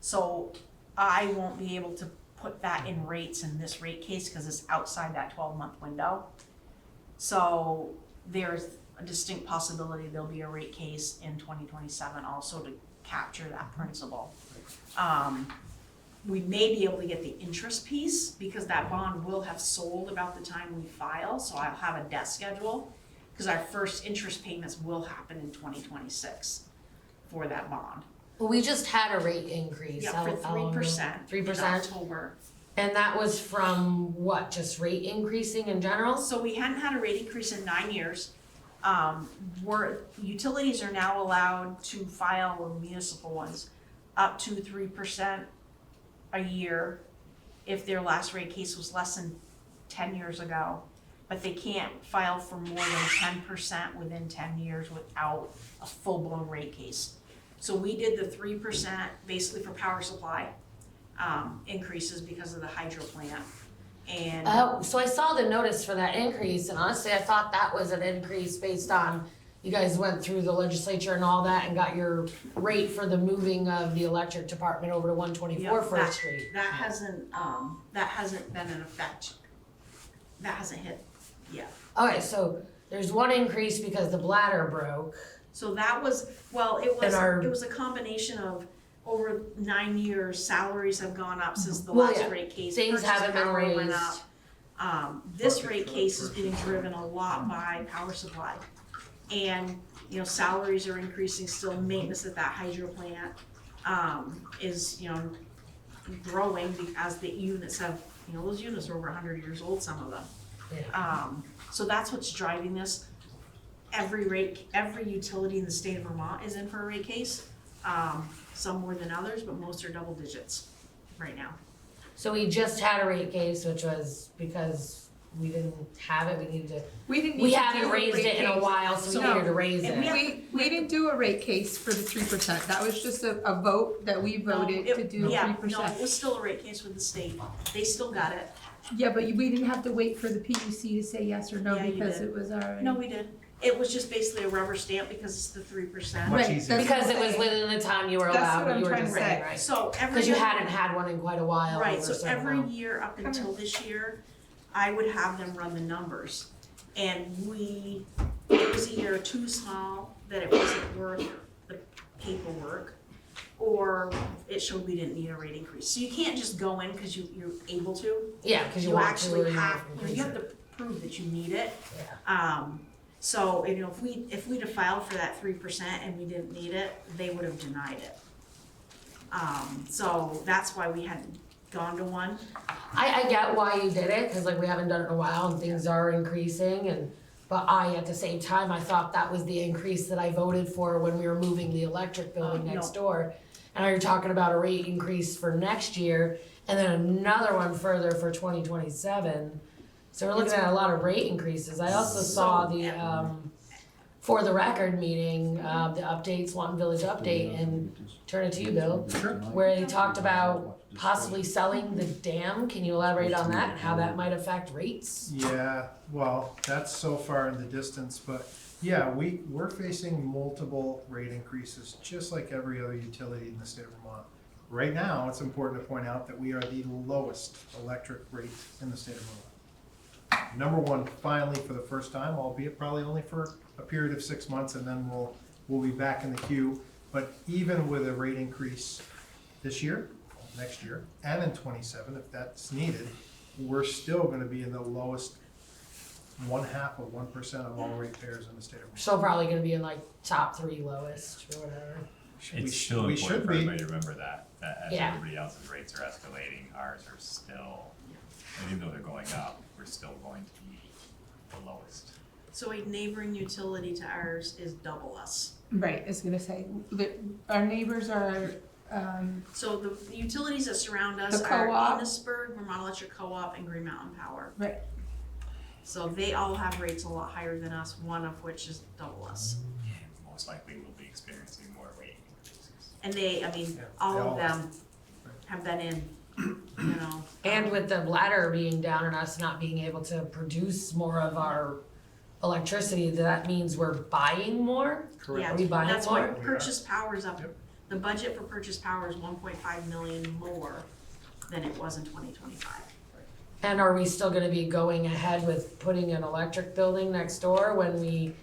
So I won't be able to put that in rates in this rate case because it's outside that 12-month window. So there's a distinct possibility there'll be a rate case in 2027 also to capture that principal. We may be able to get the interest piece because that bond will have sold about the time we file, so I'll have a debt schedule, because our first interest payments will happen in 2026 for that bond. Well, we just had a rate increase. Yeah, for 3%. 3%? In October. And that was from what, just rate increasing in general? So we hadn't had a rate increase in 9 years. Utilities are now allowed to file, municipal ones, up to 3% a year if their last rate case was less than 10 years ago. But they can't file for more than 10% within 10 years without a full-blown rate case. So we did the 3% basically for power supply increases because of the hydro plant. And Oh, so I saw the notice for that increase, and honestly, I thought that was an increase based on, you guys went through the legislature and all that and got your rate for the moving of the electric department over to 124 First Street. that hasn't been in effect. That hasn't hit yet. Okay, so there's one increase because the bladder broke. So that was, well, it And our- was a combination of over 9 years, salaries have gone up since the Well, last yeah. rate case. Things Purchase haven't been power went raised. up. This rate case is being driven a lot by power supply. And, you know, salaries are increasing still, maintenance at that hydro plant, is, you know, growing because the units have, you know, those units are over 100 years old, some of them. So that's what's driving this. Every utility in the state of Vermont is in for a rate case, some more than others, but most are double digits right now. So we just had a rate case, which was because we didn't have it, we needed to, we haven't raised it in a while, so we No. needed to raise And it. We didn't do a rate case for the 3%. That was just a vote that we voted to do 3%. Yeah, no, it was still a rate case with the state. They still got it. Yeah, but we didn't have to wait for the PUC to say yes or no Yeah, you because did. it was already. No, we did. It was just basically a rubber stamp because it's the 3%. Much Right, easier. that's Because what it I'm was saying. within the time you were That's allowed, what but I'm you were trying just to saying, say. right? So every Cause you year- hadn't had one in quite a while. Right, over so a certain every amount. year up until this year, I would have them run the numbers. And it was either too small that it wasn't worth the paperwork, or it showed we didn't need a rate increase. So you can't just go in because you're able to. Yeah, cause you You want to, actually or you have, have to you increase have to it. prove that you need it. Yeah. So, you know, if we'd have filed for that 3% and we didn't need it, they would have denied it. So that's why we hadn't gone to one. I get why you did it, cause like we haven't done it in a while and things are increasing but at the same time, I thought that was the increase that I voted for when we were moving the electric building No. next door. And now you're talking about a rate increase for next year and then another one further for 2027. So we're looking at a lot of rate increases. I also saw the, for the record meeting, the update, Swanton Village update, and turn it to you, Bill, where they talked about possibly selling the dam. Can you elaborate on that and how that might affect rates? Yeah, well, that's so far in the distance, but yeah, we're facing multiple rate increases, just like every other utility in the state of Vermont. Right now, it's important to point out that we are the lowest electric rate in the state of Vermont. Number one, finally, for the first time, albeit probably only for a period of 6 months, and then we'll be back in the queue. But even with a rate increase this year, next year, and in 27, if that's needed, we're still gonna be in the lowest 0.5% of all ratepayers in the state of Vermont. Still probably gonna be in like top 3 lowest or whatever. It's still we important should for be. everybody to remember that as Yeah. everybody else's rates are escalating, ours are still, and even though they're going up, we're still going to be the lowest. So a neighboring utility to ours is double us. Right, I was gonna say, our neighbors are, So the utilities that surround us The are co-op? Innisburg, Vermont Electric Co-op, and Green Mountain Power. right, So they all have rates a lot higher than us, one of which is double us. Most likely we'll be experiencing more rate increases. And Yeah, all they of all- them have been in, you know. And with the ladder being down and us not being able to produce more of our electricity, that means we're buying more? Yeah, Are we buying that's why more? purchase power is up. Yep. The budget for purchase power is 1.5 million more than it was in 2025. And are we still gonna be going ahead with putting an electric building next door when we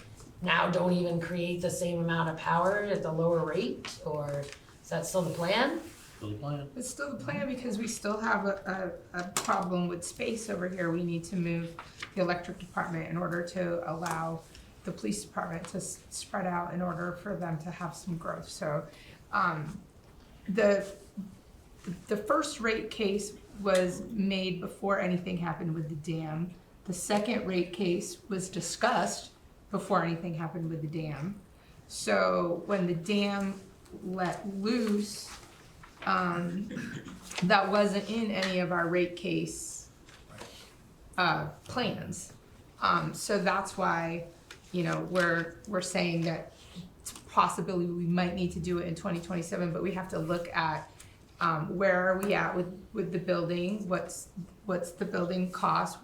now don't even create the same amount of power at the lower rate? Or is that still the plan? Still the plan. it's still the plan because we still have a problem with space over here. We need to move the electric department in order to allow the police department to spread out in order for them to have some growth. So, the first rate case was made before anything happened with the dam. The second rate case was discussed before anything happened with the dam. So when the dam let loose, that wasn't in any of our rate case plans. So that's why, you know, we're saying that it's a possibility we might need to do it in 2027, but we have to look at where are we at with the building, what's the building cost,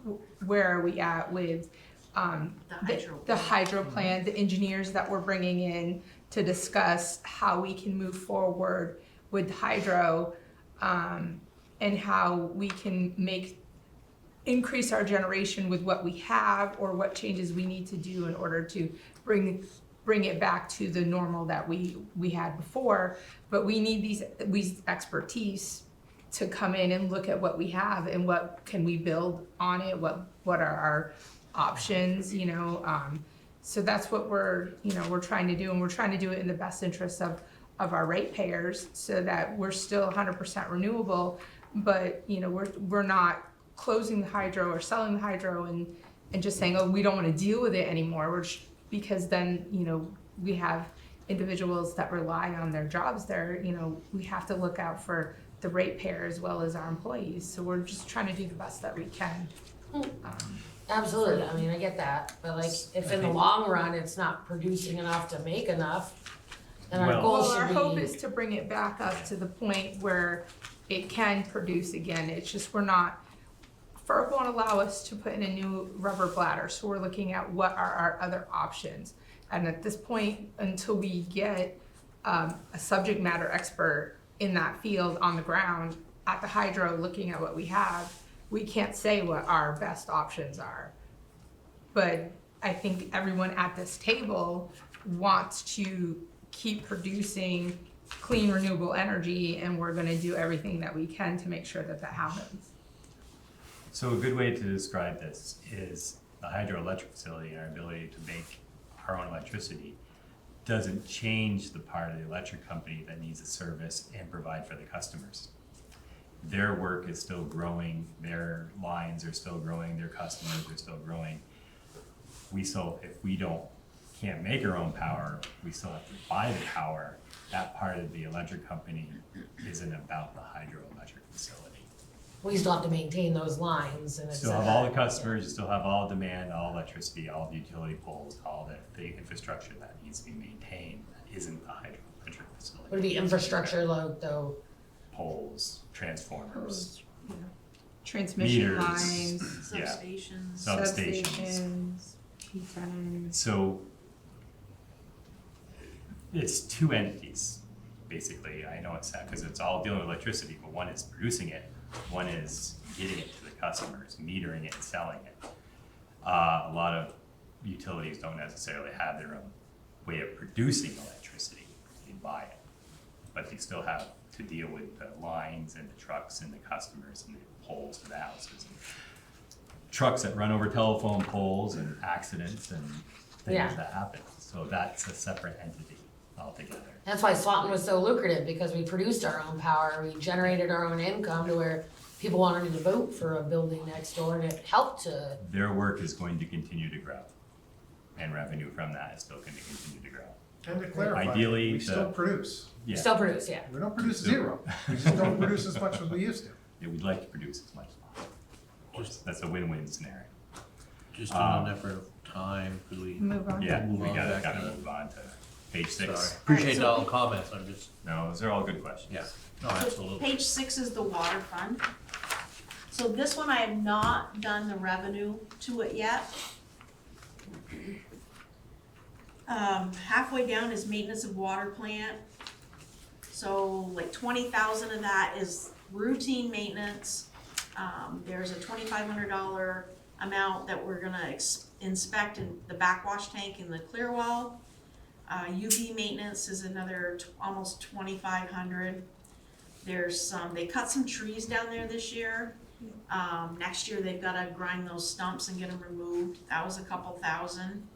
where are we at with the hydro plan, the engineers that we're bringing in to discuss how we can move forward with hydro, and how we can increase our generation with what we have, or what changes we need to do in order to bring bring it back to the normal that we had before, but we need these expertise to come in and look at what we have and what can we build on it, what are our options, you know, so that's what we're trying to do, and we're trying to do it in the best interest of our ratepayers so that we're still 100% renewable, but, you know, we're not closing the hydro or selling the hydro and just saying, oh, we don't want to deal with it anymore, because then, you know, we have individuals that rely on their jobs there, you know, we have to look out for the ratepayer as well as our employees, so we're just trying to do the best that we can. Absolutely, I mean, I get that, but like, if in the long run, it's not producing enough to make enough, then our Well- goal Well, our should hope be, is to bring it back up to the point where it can produce again. It's just FERC won't allow us to put in a new rubber bladder, so we're looking at what are our other options. And at this point, until we get a subject matter expert in that field on the ground at the hydro looking at what we have, we can't say what our best options are. But I think everyone at this table wants to keep producing clean, renewable energy, and we're gonna do everything that we can to make sure that happens. So a good way to describe this is the hydroelectric facility and our ability to make our own electricity doesn't change the part of the electric company that needs a service and provide for the customers. Their work is still growing, their lines are still growing, their customers are still growing. If we can't make our own power, we still have to buy the power. That part of the electric company isn't about the hydroelectric facility. we still have to maintain those lines and it's. Still have all the customers, you still have all the demand, all electricity, all the utility poles, all the infrastructure that needs to be maintained. That isn't the hydroelectric facility. Would it be infrastructure load though? Poles, transformers, Transmission meters, lines, yeah, Substations. substations. P10s. So it's two entities, basically. I know it's sad because it's all dealing with electricity, but one is producing it, one is getting it to the customers, metering it and selling it. A lot of utilities don't necessarily have their own way of producing electricity. They buy it, but they still have to deal with the lines and the trucks and the customers and the poles to the houses. And trucks that run over telephone poles and accidents and Yeah. things that happen. So that's a separate entity altogether. That's why Swanton was so lucrative, because we produced our own power, we generated our own income to where people wanted to vote for a building next door, and it helped to, Their work is going to continue to grow, and revenue from that is still going to continue to grow. And to clarify, Ideally, we still the- produce. Yeah, still produce, yeah. We don't produce zero, we just don't produce as much as we used to. yeah, we'd like to produce as much as possible. Of course, that's a win-win scenario. Just in an effort of time, could we? Move on. Yeah, Move we on gotta back to move on to page Sorry, 6. appreciate all the comments, I'm just, No, those are all good questions. yeah, no, absolutely. Page 6 is the water fund. So this one, I have not done the revenue to it yet. Halfway down is maintenance of water plant. So like 20,000 of that is routine maintenance. There's a $2,500 amount that we're gonna inspect in the backwash tank in the clear well. UV maintenance is another almost 2,500. There's they cut some trees down there this year. Next year they've gotta grind those stumps and get them removed. That was a couple thousand.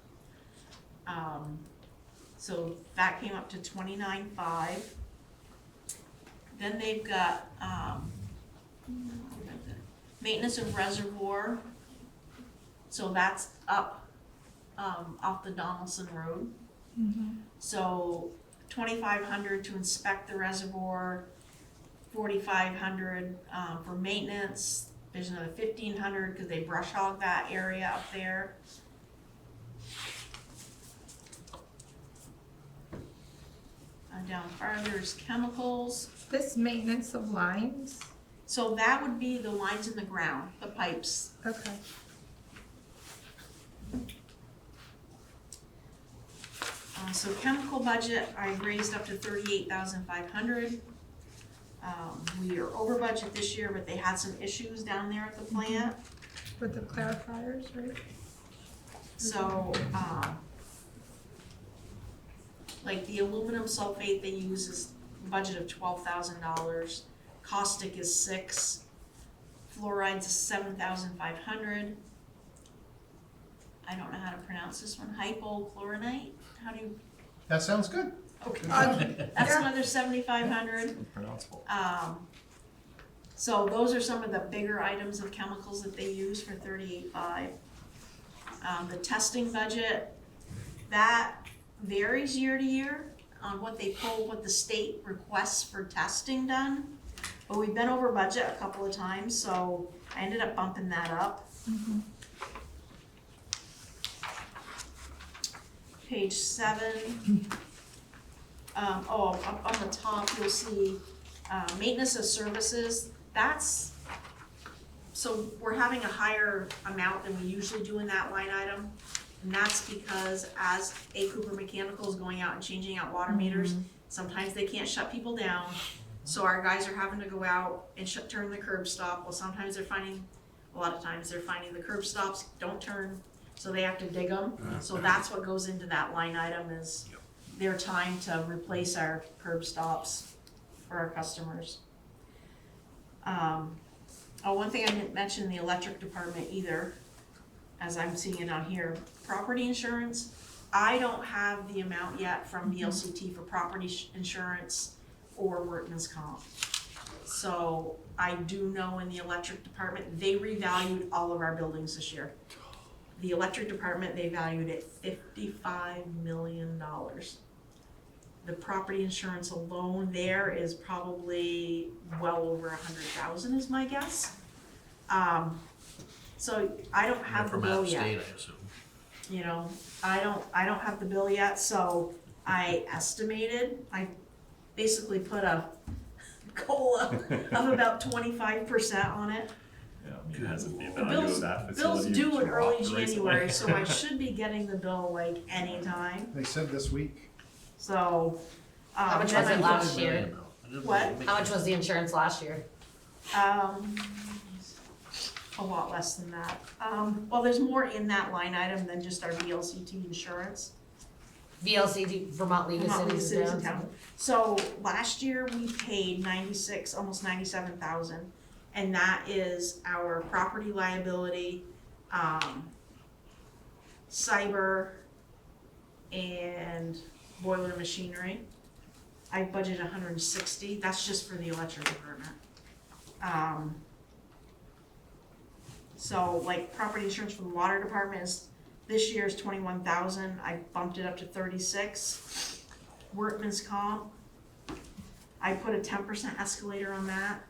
So that came up to 29,500. Then they've got, maintenance of reservoir. So that's up, off the Donaldson Road. So 2,500 to inspect the reservoir, 4,500 for maintenance. There's another 1,500 because they brush hog that area up there. Down farther is chemicals. This maintenance of lines, So that would be the lines in the ground, the pipes. okay. So chemical budget, I raised up to 38,500. We are over budget this year, but they had some issues down there at the plant. With the clarifiers, right? So, like the aluminum sulfate they use is a budget of $12,000. Caustic is 6. Fluoride's 7,500. I don't know how to pronounce this one. Hypochlorinite. How do you? That sounds good. Okay. That's another 7,500. Unpronounceable. So those are some of the bigger items of chemicals that they use for 38.5. The testing budget, that varies year to year on what they pull, what the state requests for testing done. But we've been over budget a couple of times, so I ended up bumping that up. Page 7. Up on the top, you'll see maintenance of services. That's, so we're having a higher amount than we usually do in that line item. And that's because as A. Cooper Mechanical is going out and changing out water meters, sometimes they can't shut people down. So our guys are having to go out and turn the curb stop. Well, sometimes a lot of times they're finding the curb stops don't turn, so they have to dig them. So that's what goes into that line item is their time to replace our curb stops for our customers. One thing I didn't mention in the electric department either, as I'm seeing it on here, property insurance. I don't have the amount yet from VLCT for property insurance or workman's comp. So I do know in the electric department, they revalued all of our buildings this year. The electric department, they valued it $55 million. The property insurance alone there is probably well over 100,000 is my guess. So I don't have the From out bill of yet. state, I assume. You know, I don't have the bill yet, so I estimated, I basically put a COLA of about 25% on it. Yeah, I mean, it hasn't the The value bills, of that bills facility. due in dropped early recently. January, so I should be getting the bill like anytime, They said this week. so. How much then was it I'm- last year? Million, though. I didn't What? really make How much was the insurance last year? A lot less than that. Well, there's more in that line item than just our VLCT insurance. VLCT, Vermont League of Vermont League of Cities Cities and and Towns. Towns. So last year we paid 96, almost 97,000, and that is our property liability, cyber, and boiler machinery. I budgeted 160. That's just for the electric department. So like property insurance for the water department is, this year is 21,000, I bumped it up to 36. Workman's comp, I put a 10% escalator on that.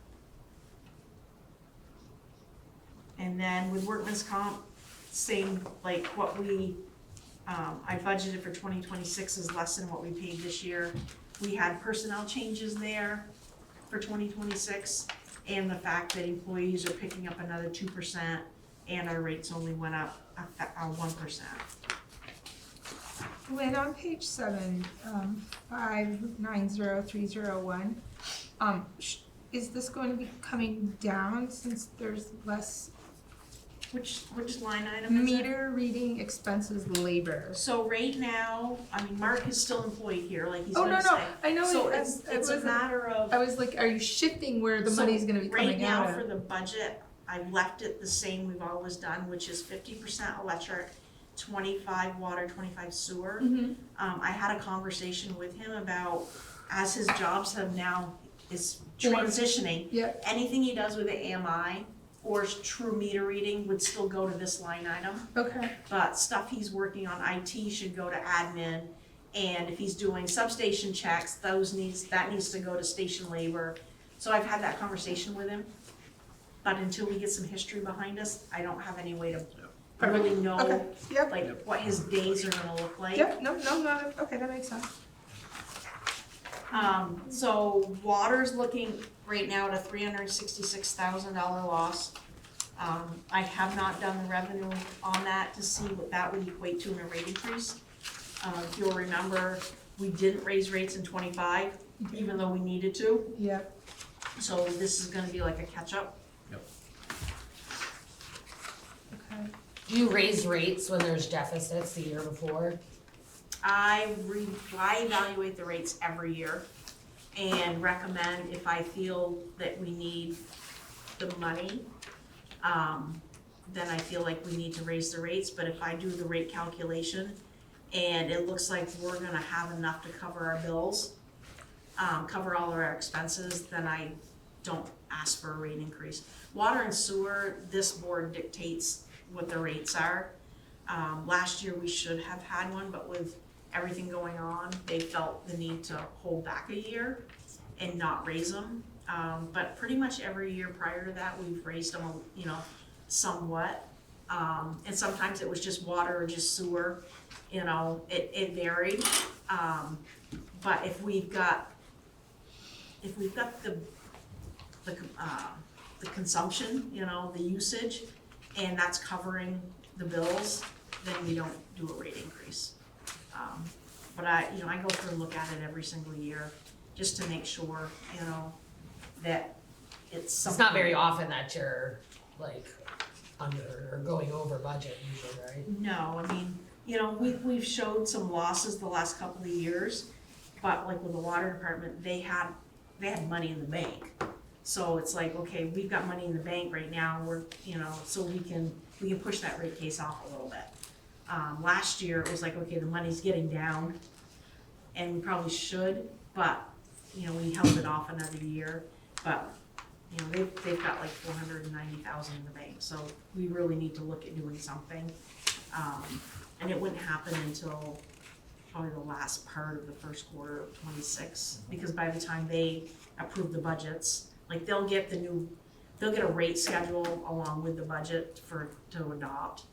And then with workman's comp, same, like what we, I budgeted for 2026 is less than what we paid this year. We had personnel changes there for 2026, and the fact that employees are picking up another 2%, and our rates only went up 1%. Lynn, on page 7, 590301, is this going to be coming down since there's less Which line item is it? meter reading expenses labor? So right now, I mean, Mark is still employed here, like he's Oh, gonna no, stay. no, I know. So it- it's it a wasn't- matter of. I was like, are you shifting where the money's gonna be Right coming now, out for of? the budget, I've left it the same we've always done, which is 50% electric, 25 water, 25 sewer. Mhm. I had a conversation with him about, as his jobs have now, is transitioning, Yeah, anything he does with the AMI or true meter reading would still go to this line item. okay, But stuff he's working on IT should go to admin, and if he's doing substation checks, that needs to go to station labor. So I've had that conversation with him, but until we get some history behind us, I don't have any way to really know, okay, yep, like, what his days are gonna look like. yep, no, okay, that makes sense. So water's looking right now at a $366,000 loss. I have not done the revenue on that to see what that would equate to in a rate increase. If you'll remember, we didn't raise rates in 25, even though we needed to, Yep, so this is gonna be like a catch-up. okay. Do you raise rates when there's deficits the year before? I evaluate the rates every year and recommend if I feel that we need the money, then I feel like we need to raise the rates, but if I do the rate calculation and it looks like we're gonna have enough to cover our bills, cover all of our expenses, then I don't ask for a rate increase. Water and sewer, this board dictates what the rates are. Last year we should have had one, but with everything going on, they felt the need to hold back a year and not raise them. But pretty much every year prior to that, we've raised them, you know, somewhat. And sometimes it was just water or just sewer, you know, it varied. But if we've got the consumption, you know, the usage, and that's covering the bills, then we don't do a rate increase. But I go through and look at it every single year, just to make sure, you know, that it's something. It's not very often that you're like under or going over budget usually, right? No, I mean, you know, we've showed some losses the last couple of years, but like with the water department, they had money in the bank. So it's like, okay, we've got money in the bank right now, we're, you know, so we can push that rate case off a little bit. Last year, it was like, okay, the money's getting down, and we probably should, but, you know, we held it off another year, but, you know, they've got like $490,000 in the bank, so we really need to look at doing something. And it wouldn't happen until probably the last part of the first quarter of '26, because by the time they approve the budgets, like they'll get a rate schedule along with the budget to adopt.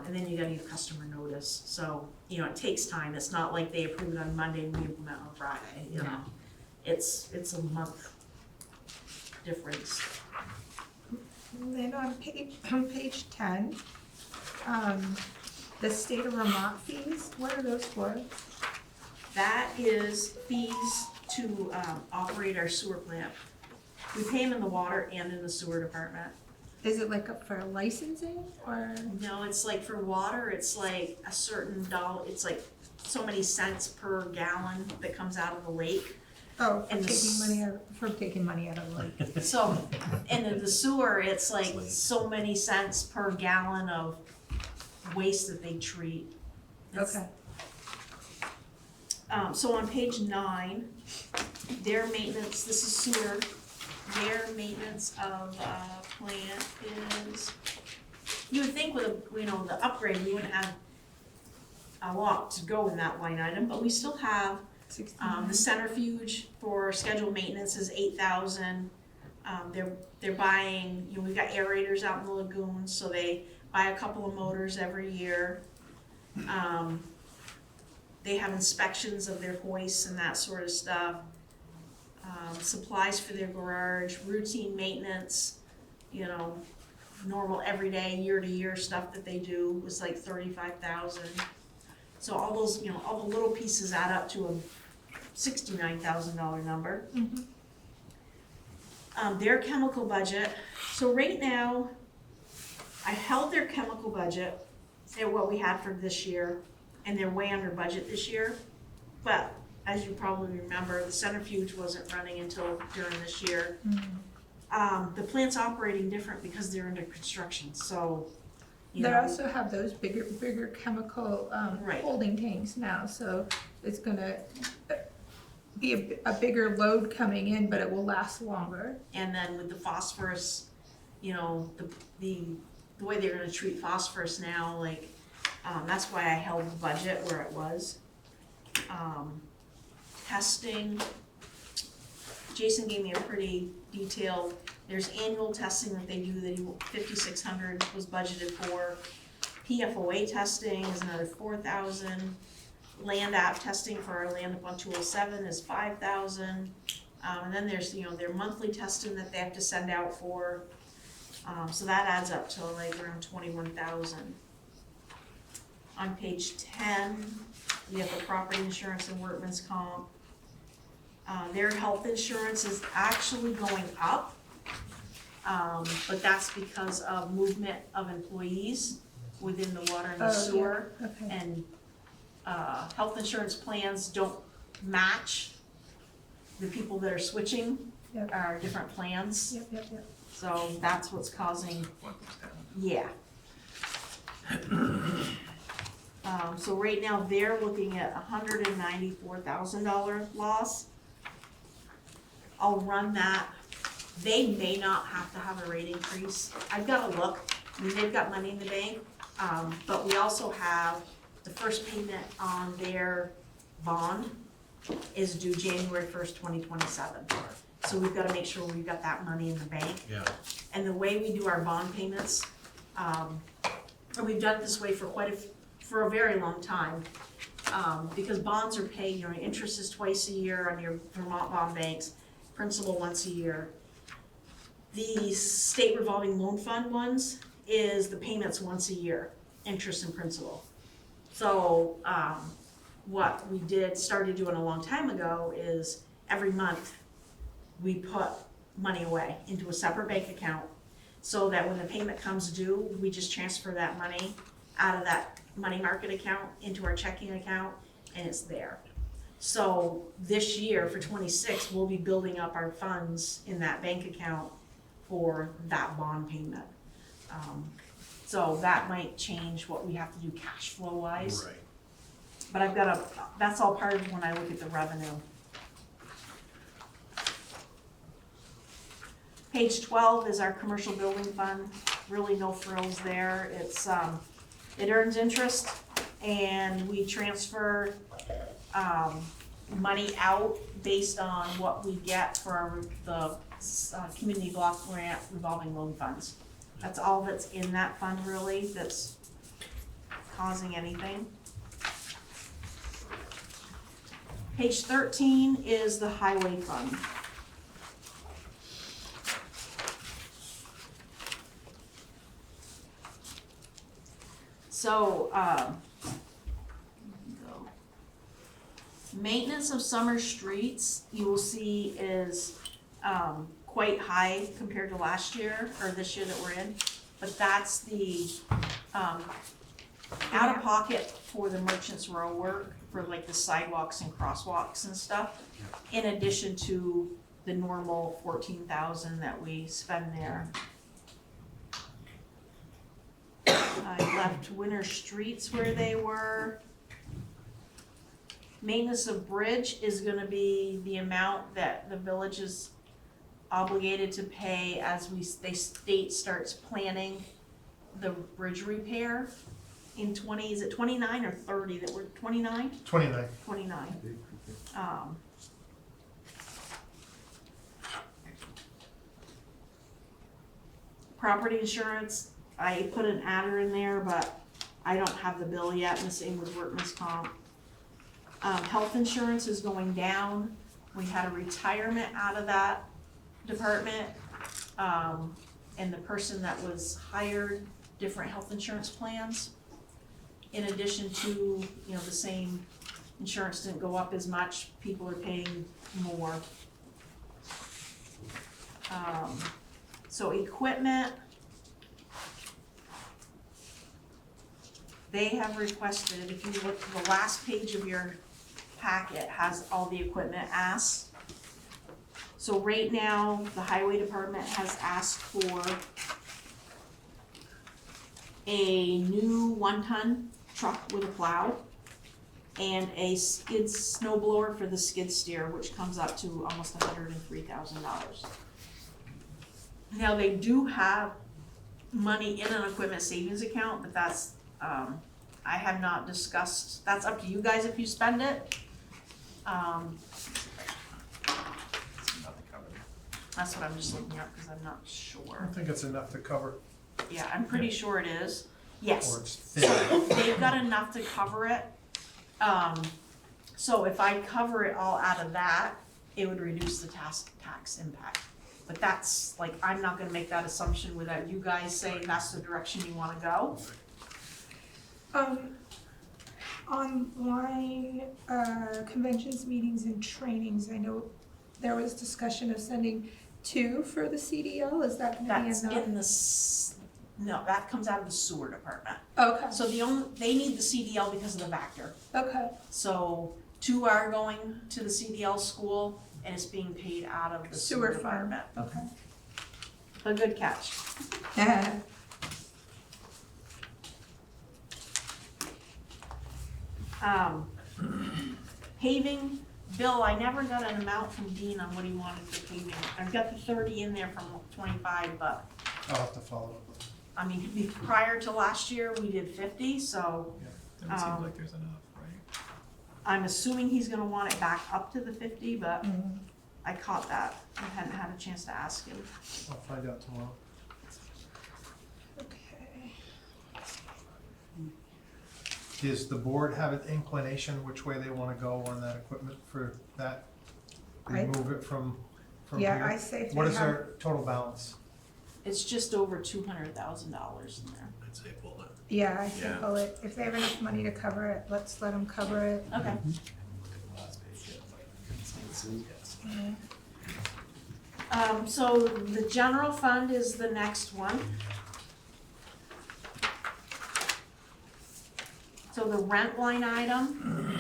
And then you gotta give customer notice, so, you know, it takes time, it's not like they approve it on Monday and we implement on Friday, you know? It's a month difference. And then on page 10, the state of Vermont fees, what are those for? That is fees to operate our sewer plant. We pay them in the water and in the sewer department. Is it like up for licensing or? No, it's like for water, it's like a certain dollar, it's like so many cents per gallon that comes out of the lake. Oh, for And taking money out of the lake. So, and in the sewer, it's like so many cents per gallon of waste that they treat. It's- Okay. So on page 9, their maintenance, this is sewer, their maintenance of plant is, you would think with the upgrade, we wouldn't have a lot to go in that line item, but we still have, the centrifuge for scheduled maintenance is $8,000. They're buying, you know, we've got aerators out in the lagoons, so they buy a couple of motors every year. They have inspections of their hoists and that sort of stuff. Supplies for their garage, routine maintenance, you know, normal everyday, year-to-year stuff that they do was like $35,000. So all those, you know, all the little pieces add up to a $69,000 number. Their chemical budget, so right now, I held their chemical budget at what we had for this year, and they're way under budget this year. But as you probably remember, the centrifuge wasn't running until during this year. The plant's operating different because they're under construction, so, you They know. also have those bigger chemical Right. holding tanks now, so it's gonna be a bigger load coming in, but it will last longer. And then with the phosphorus, you know, the way they're gonna treat phosphorus now, like, that's why I held the budget where it was. Testing, Jason gave me a pretty detailed, there's annual testing that they do that 5,600 was budgeted for. PFOA testing is another 4,000. Land app testing for our land up on 207 is 5,000. And then there's, you know, their monthly testing that they have to send out for. So that adds up to like around 21,000. On page 10, we have the property insurance and workman's comp. Their health insurance is actually going up, but that's because of movement of employees within the water and the sewer. Okay. And health insurance plans don't match the people that are switching Yep. are different plans. Yep. So that's what's causing, What goes down? yeah. So right now, they're looking at $194,000 loss. I'll run that. They may not have to have a rate increase. I've gotta look. I mean, they've got money in the bank, but we also have the first payment on their bond is due January 1st, 2027. So we've gotta make sure we've got that money in the bank. Yeah. And the way we do our bond payments, and we've done it this way for for a very long time, because bonds are paid, you know, interest is twice a year on your Vermont bond banks, principal once a year. The state revolving loan fund ones is the payments once a year, interest and principal. So, what we started doing a long time ago is every month we put money away into a separate bank account so that when the payment comes due, we just transfer that money out of that money market account into our checking account and it's there. So this year for 26, we'll be building up our funds in that bank account for that bond payment. So that might change what we have to do cash flow wise. Right. But that's all part of when I look at the revenue. Page 12 is our commercial building fund. Really no frills there. It's, it earns interest and we transfer, money out based on what we get from the, community block grant revolving loan funds. That's all that's in that fund really, that's causing anything. Page 13 is the highway fund. So, maintenance of summer streets, you will see is, quite high compared to last year, or this year that we're in. But that's the, out of pocket for the Merchants Row work, for like the sidewalks and crosswalks and stuff. In addition to the normal 14,000 that we spend there. I left winter streets where they were. Maintenance of bridge is gonna be the amount that the village is obligated to pay as state starts planning the bridge repair in is it 29 or 30 that we're, 29? 29. 29. Property insurance, I put an adder in there, but I don't have the bill yet, and the same with workman's comp. Health insurance is going down. We had a retirement out of that department, and the person that was hired, different health insurance plans. In addition to, the same insurance didn't go up as much, people are paying more. So equipment, they have requested, if you look, the last page of your packet has all the equipment asked. So right now, the highway department has asked for a new 1-ton truck with a plow and a snow blower for the skid steer, which comes up to almost $103,000. Now, they do have money in an equipment savings account, but that's, I have not discussed, that's up to you guys if you spend it. That's what I'm just looking up because I'm not I sure. don't think it's enough to cover, Yeah, I'm pretty sure it is. or Yes, it's thin. they've got enough to cover it. So if I cover it all out of that, it would reduce the tax impact. But that's, like, I'm not gonna make that assumption without you guys saying that's the direction you wanna go. Online, conventions, meetings, and trainings, I know there was discussion of sending 2 for the CDL, is that gonna be That's enough? in No, that comes out of the sewer department. Okay, So they need the CDL because of the Vector. okay. So 2 are going to the CDL school and it's being paid out of the sewer Sewer fund. department. Okay. A good catch. Yeah. Paving, Bill, I never got an amount from Dean on what he wanted for paving. I've got the 30 in there from 25, but, I'll have to follow up with I mean, prior to last year, we did 50, so Doesn't seem like there's enough, right? I'm assuming he's gonna want it back up to the 50, but I caught that. I hadn't had a chance to ask him. I'll find out tomorrow. Okay. Does the board have an inclination which way they wanna go on that equipment for that? Remove it from Yeah, here? I say if What they is have, our total balance? It's just over $200,000 in there. I'd say pull it. yeah, I say Yeah. pull it. If they have enough money to cover it, let's let them cover it. Okay. So the general fund is the next one. So the rent line item,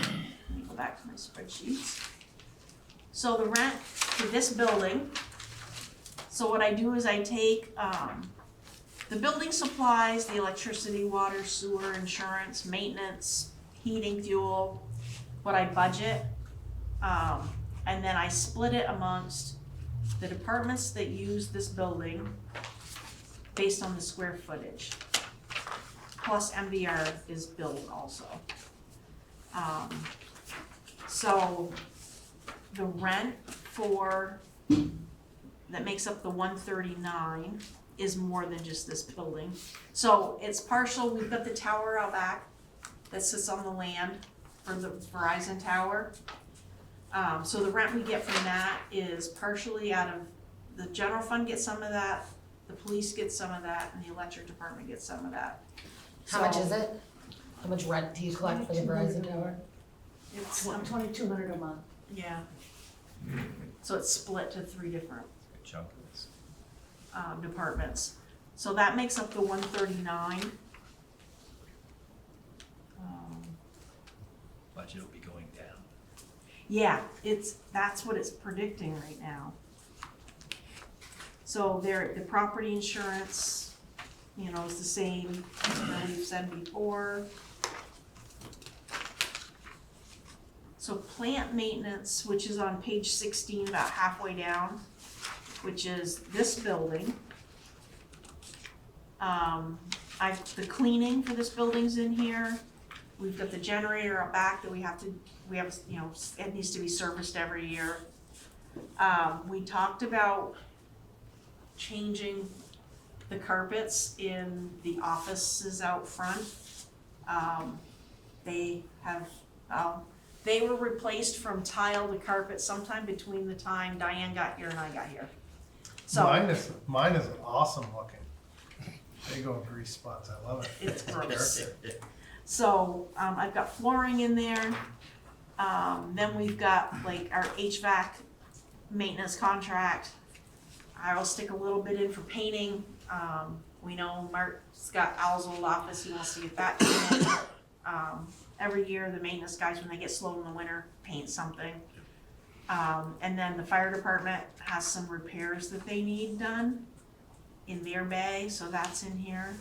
let me go back to my spreadsheets. So the rent for this building, so what I do is I take, the building supplies, the electricity, water, sewer, insurance, maintenance, heating, fuel, what I budget, and then I split it amongst the departments that use this building based on the square footage. Plus MVR is billed also. So the rent for, that makes up the 139 is more than just this building. So it's partial, we've got the tower out back that sits on the land for the Verizon tower. So the rent we get from that is partially out of, the general fund gets some of that, the police gets some of that, and the electric department gets some of that. How much So is it? How much rent do you collect for the Verizon tower? It's, $2,200 a month. yeah. So it's split to 3 different Good chunk of this. departments. So that makes up the 139. Budget will be going down. Yeah, that's what it's predicting right now. So the property insurance, you know, is the same that we've said before. So plant maintenance, which is on page 16, about halfway down, which is this building. The cleaning for this building's in here. We've got the generator out back that we have, you know, it needs to be serviced every year. We talked about changing the carpets in the offices out front. They were replaced from tile to carpet sometime between the time Diane got here and I got here. So Mine is awesome looking. There you go, grease spots, I love it. it's gross. So, I've got flooring in there. Then we've got like our HVAC maintenance contract. I will stick a little bit in for painting. We know Mark's got Al's old office, he wants to get that painted. Every year, the maintenance guys, when they get slow in the winter, paint something. And then the fire department has some repairs that they need done in their bay, so that's in here.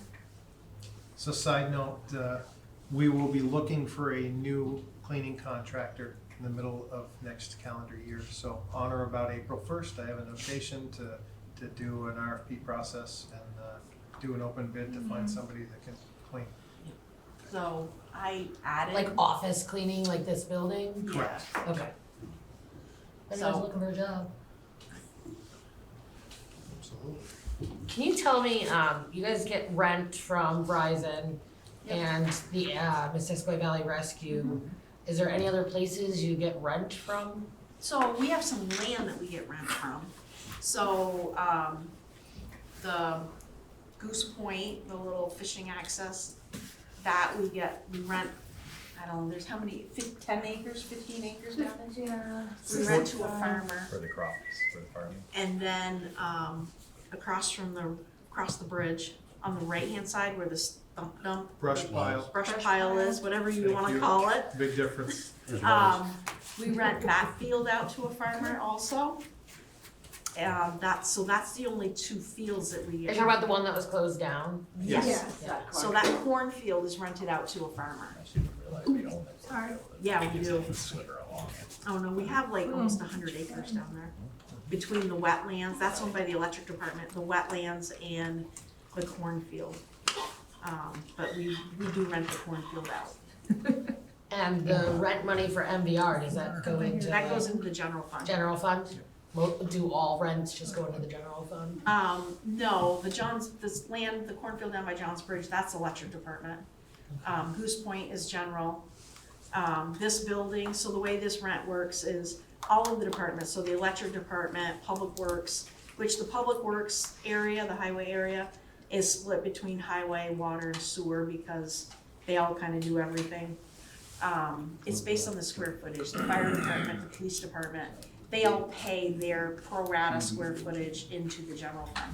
So side note, we will be looking for a new cleaning contractor in the middle of next calendar year. So on or about April 1st, I have a notation to do an RFP process and do an open bid to find somebody that can clean. So I added. Like office cleaning, like this building? Correct. Okay. I So- was looking for a job. Absolutely. Can you tell me, you guys get rent from Verizon Yep. and the Missisquoi Valley Rescue. Is there any other places you get rent from? So we have some land that we get rent from. So, the Goose Point, the little fishing access, that we rent, I don't know, there's how many, 10 acres, 15 acres down there? Yeah. We rent to a farmer. For the crops, for the farming. And then, across the bridge on the right-hand side where the stump dump. Brush pile, Brush pile is, whatever you Thank wanna you. call it. big difference. As well We rent that field out to a farmer also. That's the only two fields that we. Is there about the one that was closed down? Yes. Yeah. So that cornfield is rented out to a farmer. I didn't realize we owned it. Sorry. Yeah, we do. Sliver along it. Oh no, we have like almost 100 acres down there. Between the wetlands, that's owned by the electric department, the wetlands and the cornfield. But we do rent the cornfield out. And the rent money for MVR, does that go into That goes the into the general fund. general fund? Do all rents just go into the general fund? No, this land, the cornfield down by Johns Bridge, that's electric department. Goose Point is general. This building, so the way this rent works is all of the departments, so the electric department, public works, which the public works area, the highway area, is split between highway, water, and sewer because they all kind of do everything. It's based on the square footage. The fire department, the police department, they all pay their pro rata square footage into the general fund.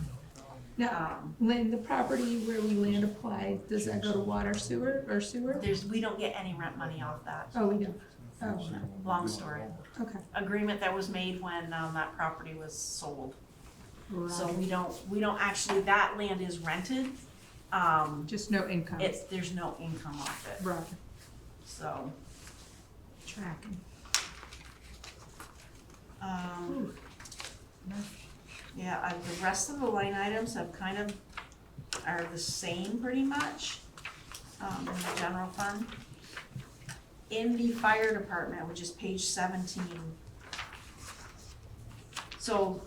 Now, land, the property where we land applied, does that go to water, sewer, or sewer? We don't get any rent money off that. Oh, we don't. Oh, Long story. okay. Agreement that was made when that property was sold. So Right. we don't actually, that land is rented. Just no income. There's no income off it, Right. so. Tracking. Yeah, the rest of the line items have are the same pretty much, in the general fund. In the fire department, which is page 17. So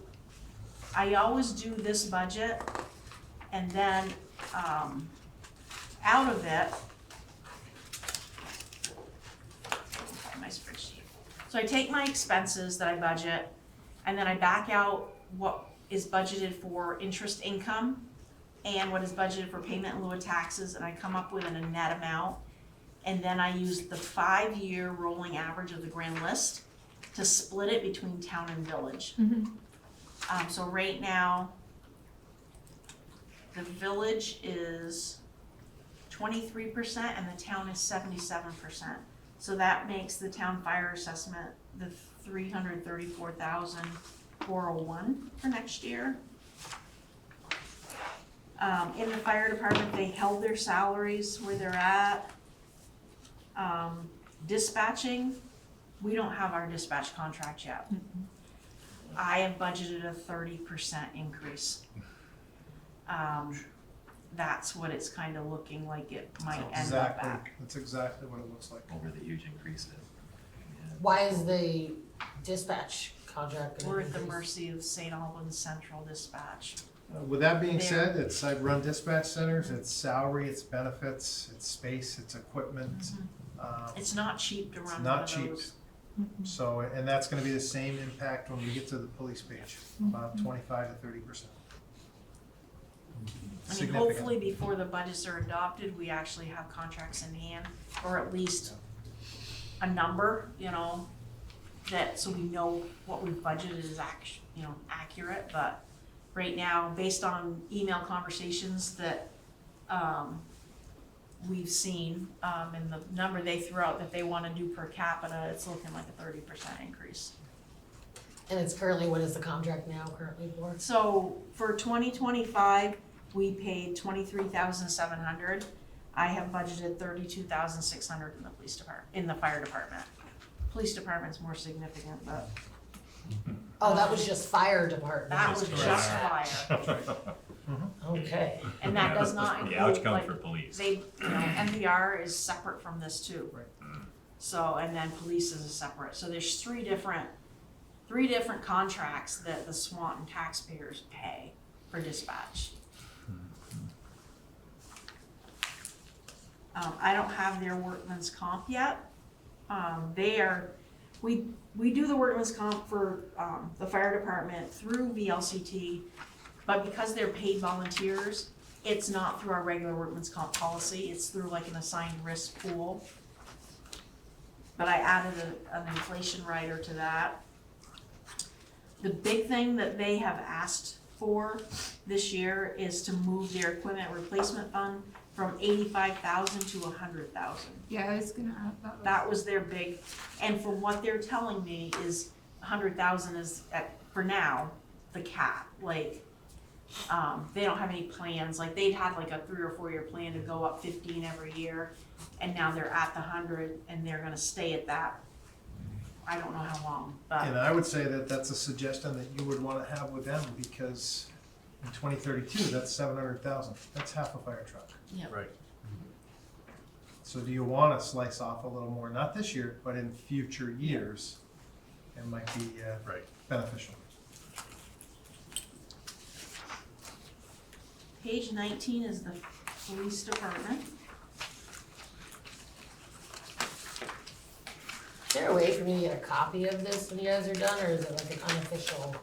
I always do this budget and then, out of it, my spreadsheet. So I take my expenses that I budget and then I back out what is budgeted for interest income and what is budgeted for payment in lieu of taxes, and I come up with a net amount. And then I use the 5-year rolling average of the grand list to split it between town and village. So right now, the village is 23% and the town is 77%. So that makes the town fire assessment the $334,401 for next year. In the fire department, they held their salaries where they're at. Dispatching, we don't have our dispatch contract yet. I have budgeted a 30% increase. That's what it's kind of looking like it might end up at. That's exactly what it looks like. Over the huge increase in. Why is the dispatch contract gonna We're at the increase? mercy of St. Albans Central Dispatch. With that being There. said, I've run dispatch centers, it's salary, it's benefits, it's space, it's equipment. It's not cheap to It's run one not of cheap. those. So, and that's gonna be the same impact when we get to the police page, about 25 to 30%. I mean, hopefully before the budgets are adopted, we actually have contracts in hand, or at least a number, that, so we know what we've budgeted is accurate, but right now, based on email conversations that, we've seen, and the number they threw out that they wanna do per capita, it's looking like a 30% increase. And it's currently, what is the contract now currently for? So for 2025, we paid 23,700. I have budgeted 32,600 in the police department, in the fire department. Police department's more significant, but Oh, that was just fire department. that was just fire. Okay. And that does not The include, outcome like, for police. MVR is separate from this too. Right. So, and then police is a separate, so there's three different contracts that the Swanton taxpayers pay for dispatch. I don't have their workman's comp yet. We do the workman's comp for, the fire department through VLCT, but because they're paid volunteers, it's not through our regular workman's comp policy, it's through like an assigned risk pool. But I added an inflation rider to that. The big thing that they have asked for this year is to move their equipment replacement fund from 85,000 to 100,000. Yeah, I was gonna add that. That was their big, and from what they're telling me is 100,000 is for now, the cap, like, they don't have any plans, like, they'd had like a 3 or 4 year plan to go up 15 every year, and now they're at the 100, and they're gonna stay at that. I don't know how long, And but, I would say that that's a suggestion that you would wanna have with them, because in 2032, that's 700,000, that's half a fire truck. yeah. Right. So do you wanna slice off a little more, not this year, but in future years? It might be Right. beneficial. Page 19 is the police department. Is there a way for me to get a copy of this when you guys are done, or is it like an unofficial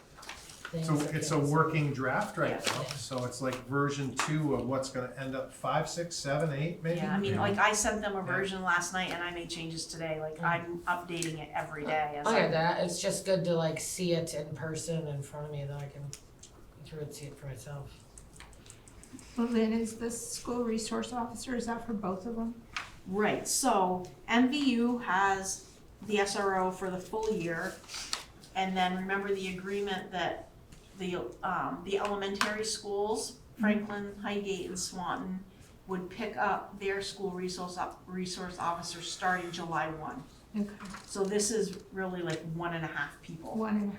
thing? So it's a working draft right Yeah. now, so it's like version 2 of what's gonna end up 5, 6, 7, 8 maybe? Yeah, I mean, like, I sent them a version last night and I made changes today, like, I'm updating it every day as I get that, it's just good to like see it in person in front of me, that I can go through and see it for myself. Well, Lynn, is the school resource officer, is that for both of them? Right, so MVU has the SRO for the full year. And then remember the agreement that the elementary schools, Franklin, Highgate, and Swanton, would pick up their school resource officer starting July 1. Okay, So this is really like 1.5 people. 1.5.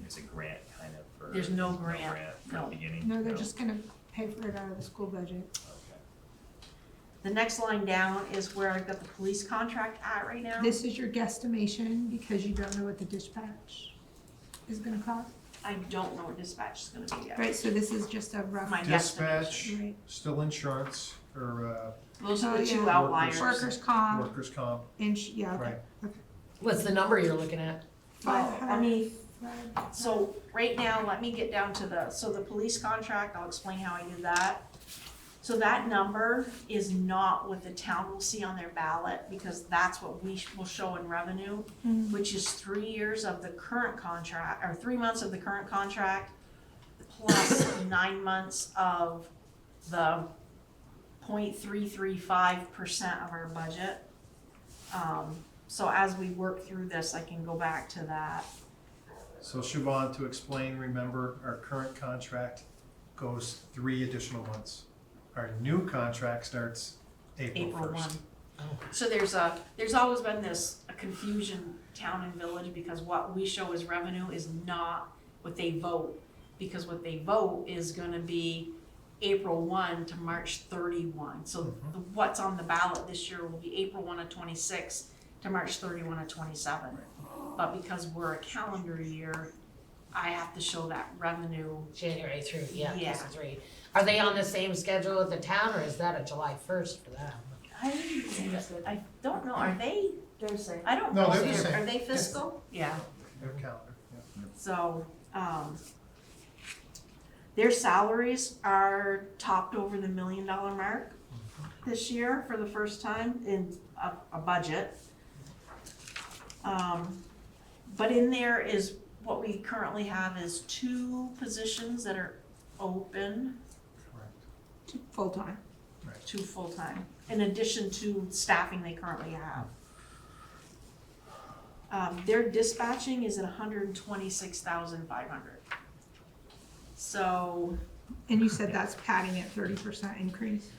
There's a grant kind of for. There's no grant, for the no. beginning. No, they're just gonna pay for it out of the school budget. Okay. The next line down is where I've got the police contract at right now. This is your guesstimation because you don't know what the dispatch is gonna cost? I don't know what dispatch is gonna be yet. Right, so this is just a rough. My Dispatch, Right. still insurance, or Those are Oh, the two yeah. outliers. Workers' comp, workers' comp, yeah, okay. right? What's the number you're looking at? Well, I mean, 500. so right now, let me get down to the police contract, I'll explain how I did that. So that number is not what the town will see on their ballot, because that's what we will show in revenue, Mhm. which is 3 years of the current contract, or 3 months of the current contract, plus 9 months of the 0.335% of our budget. So as we work through this, I can go back to that. So Siobhan, to explain, remember, our current contract goes 3 additional months. Our new contract starts April April 1st. 1. So there's always been a confusion, town and village, because what we show as revenue is not what they vote. Because what they vote is gonna be April 1 to March 31. So what's on the ballot this year will be April 1 of 26 to March 31 of 27. But because we're a calendar year, I have to show that revenue. January through, yeah, Yeah. 3. Are they on the same schedule with the town, or is that a July 1st for them? I don't know, are they? I don't No, know, they're the same. are they fiscal? Yeah. Their calendar, yeah. So, their salaries are topped over the $1 million mark this year for the first time in a budget. But in there is, what we currently have is 2 positions that are open, Correct. Full-time. 2 full-time, in addition to staffing they currently have. Their dispatching is at 126,500. So, And you said that's padding at 30% increase?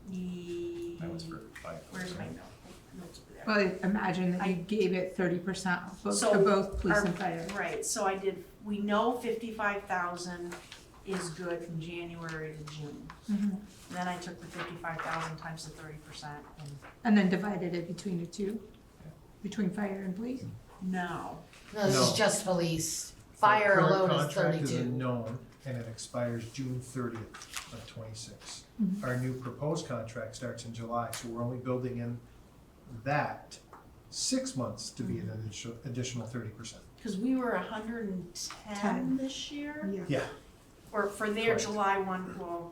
That was for 5. where's my note? Notes over there. Well, imagine that you gave it 30% to So both police our- and fire. Right, so we know 55,000 is good from January to June. Mhm. Then I took the 55,000 times the 30% and And then divided it between the two? Between fire and police? no. No, this is No. just police. Fire Our alone is current contract is 32. unknown, and it expires June 30th of 26. Mhm. Our new proposed contract starts in July, so we're only building in that 6 months to be an additional 30%. Cause we were 110 this year, Yeah. Yeah, or for their Correct. July 1, well,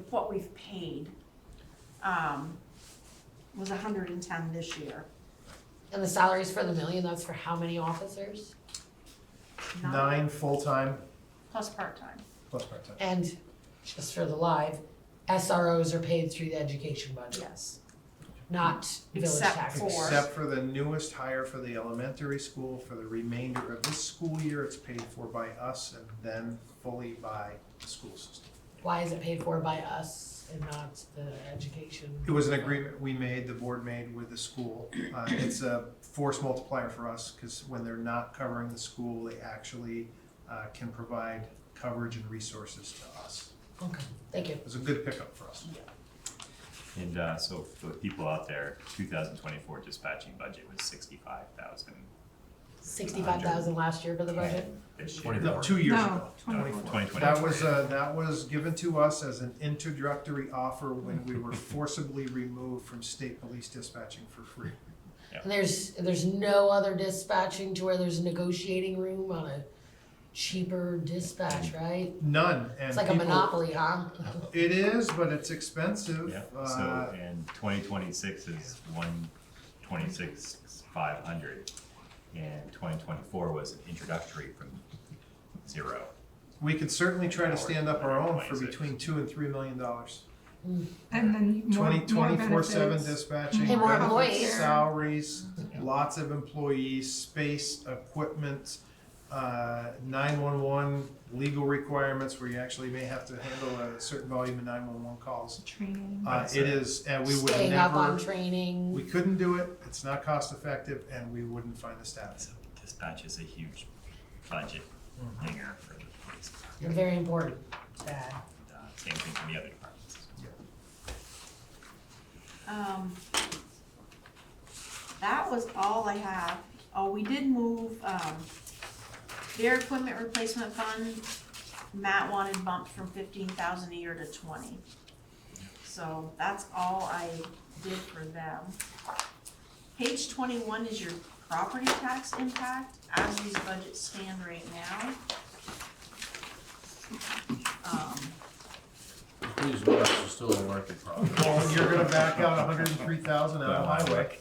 what we've paid, was 110 this year. And the salaries for the $1 million, that's for how many officers? 9 full-time, plus part-time. plus part-time. And just for the live, SROs are paid through the education budget, Yes. not village Except taxes. for- Except for the newest hire for the elementary school, for the remainder of this school year, it's paid for by us and then fully by the school system. Why is it paid for by us and not the education? It was an agreement we made, the board made with the school. It's a force multiplier for us, because when they're not covering the school, they actually can provide coverage and resources to us. Okay, thank you. It was a good pickup for us. And so for the people out there, 2024 dispatching budget was 65,000. 65,000 last year for the budget? This year. No, 2 years No, ago. 24. That was given to us as an introductory offer when we were forcibly removed from state police dispatching for free. And there's no other dispatching to where there's negotiating room on a cheaper dispatch, right? None, and It's like a people- monopoly, huh? It is, but it's expensive. Yeah, so, and 2026 is 126,500, and 2024 was an introductory from 0. We could certainly try to stand up our own for 26. between $2 and $3 million. And then more 24/7 benefits. dispatching, Hey, more benefits, employees. salaries, lots of employees, space, equipment, 911 legal requirements where you actually may have to handle a certain volume of 911 calls. Training. It is, and we would Staying up on never, training. we couldn't do it, it's not cost effective, and we wouldn't find the staff. So dispatch is a huge budget hanger for the police. They're very important. Bad. Same thing for the other departments. That was all I have. Oh, we did move, their equipment replacement fund, Matt wanted bumped from 15,000 a year to 20. So that's all I did for them. Page 21 is your property tax impact as these budgets stand right now. Please notice it's still a work in progress. Well, you're gonna back out 103,000 out of highway,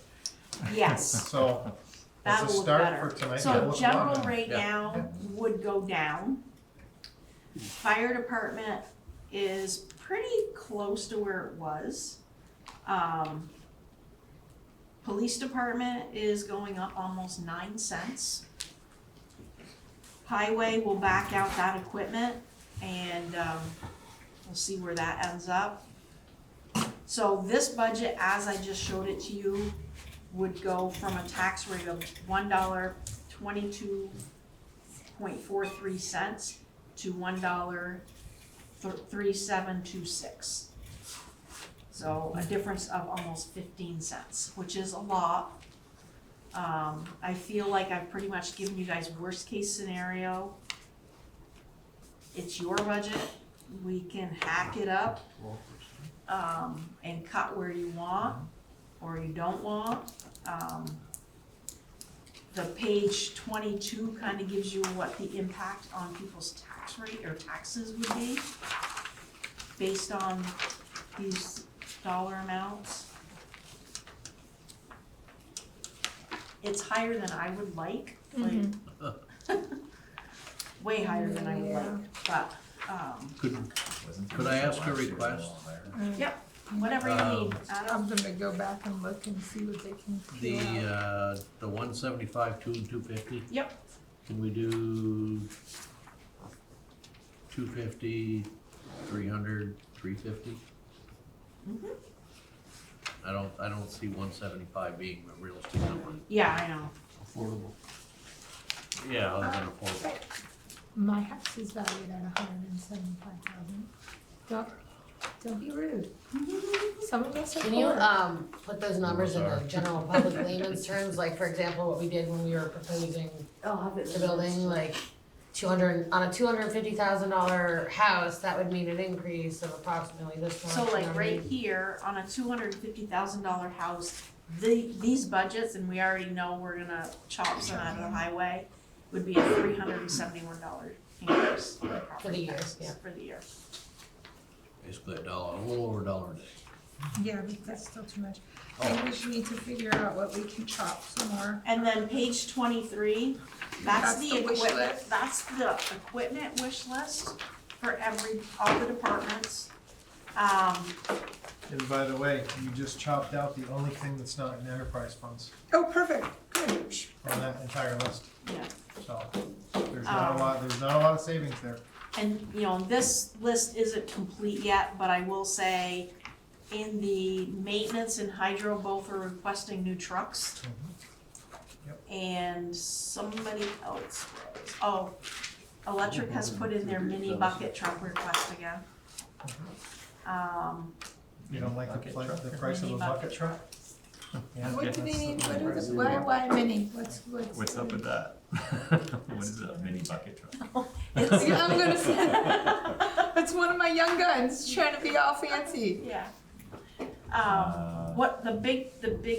Yes, so that's that'll a look start better. for tonight. Yeah, So look a lot general better. right Yeah. now would go down. Fire department is pretty close to where it was. Police department is going up almost 9 cents. Highway will back out that equipment and, we'll see where that ends up. So this budget, as I just showed it to you, would go from a tax rate of $1.22.43 to $1.3726. So a difference of almost 15 cents, which is a lot. I feel like I've pretty much given you guys worst case scenario. It's your budget, we can hack it up, and cut where you want, or you don't want. The page 22 kind of gives you what the impact on people's tax rate or taxes would be based on these dollar amounts. It's higher than I would like, way higher than I would like, but, Could I ask a request? yep, whatever you need, Adam. I'm gonna go back and look and see what they can The, figure out. the 175, 250, Yep, can we do 250, 300, 350? I don't see 175 being a realistic number. yeah, I know. Affordable. Yeah, other than affordable. My house is valued at 175,000. Don't be rude. Some of us are Can you, poor. put those numbers in the general public layman's terms, like, for example, what we did when we were proposing the building, like, on a $250,000 house, that would mean an increase of approximately this much. So you know like what I right mean? here, on a $250,000 house, these budgets, and we already know we're gonna chop some out of the highway, would be a $371 increase in the For the property year, taxes yeah. for the year. Basically a little over $1 a day. Yeah, that's still too much. I think we should need to figure out what we can chop some more. And then page 23, that's That's the the wish equipment, list? that's the equipment wish list for all the departments. And by the way, you just chopped out the only thing that's not in enterprise funds Oh, perfect, good. on that entire list. Yeah. So there's not a lot, of savings there. And, you know, this list isn't complete yet, but I will say, in the maintenance and hydro, both are requesting new trucks. Yep. And somebody else was, electric has put in their mini bucket truck request again. You don't like Bucket the truck? price of a bucket truck? Yeah, What do they that's need, the what price is of it, a why mini, What's up with that? What is a mini bucket truck? Yeah, I'm gonna say, that's one of my young guns, trying to be all fancy. Yeah. Uh, What the big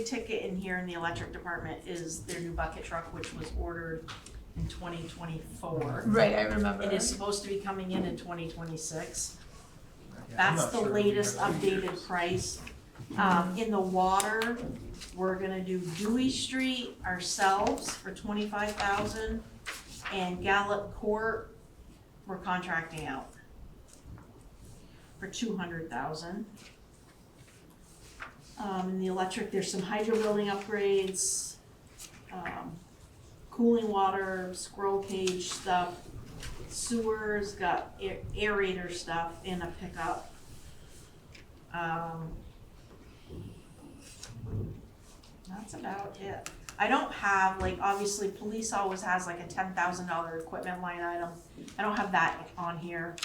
ticket in here in the electric department is their new bucket truck, which was ordered in 2024. Right, I remember. It is supposed to be coming in 2026. Yeah, I'm That's not the sure. latest updated price. In the water, we're gonna do Dewey Street ourselves for 25,000, and Gallup Court, we're contracting out for 200,000. In the electric, there's some hydro building upgrades, cooling water, squirrel cage stuff, sewers, got aerator stuff in a pickup. That's about it. I don't have, like, obviously, police always has like a $10,000 equipment line item. I don't have that on here.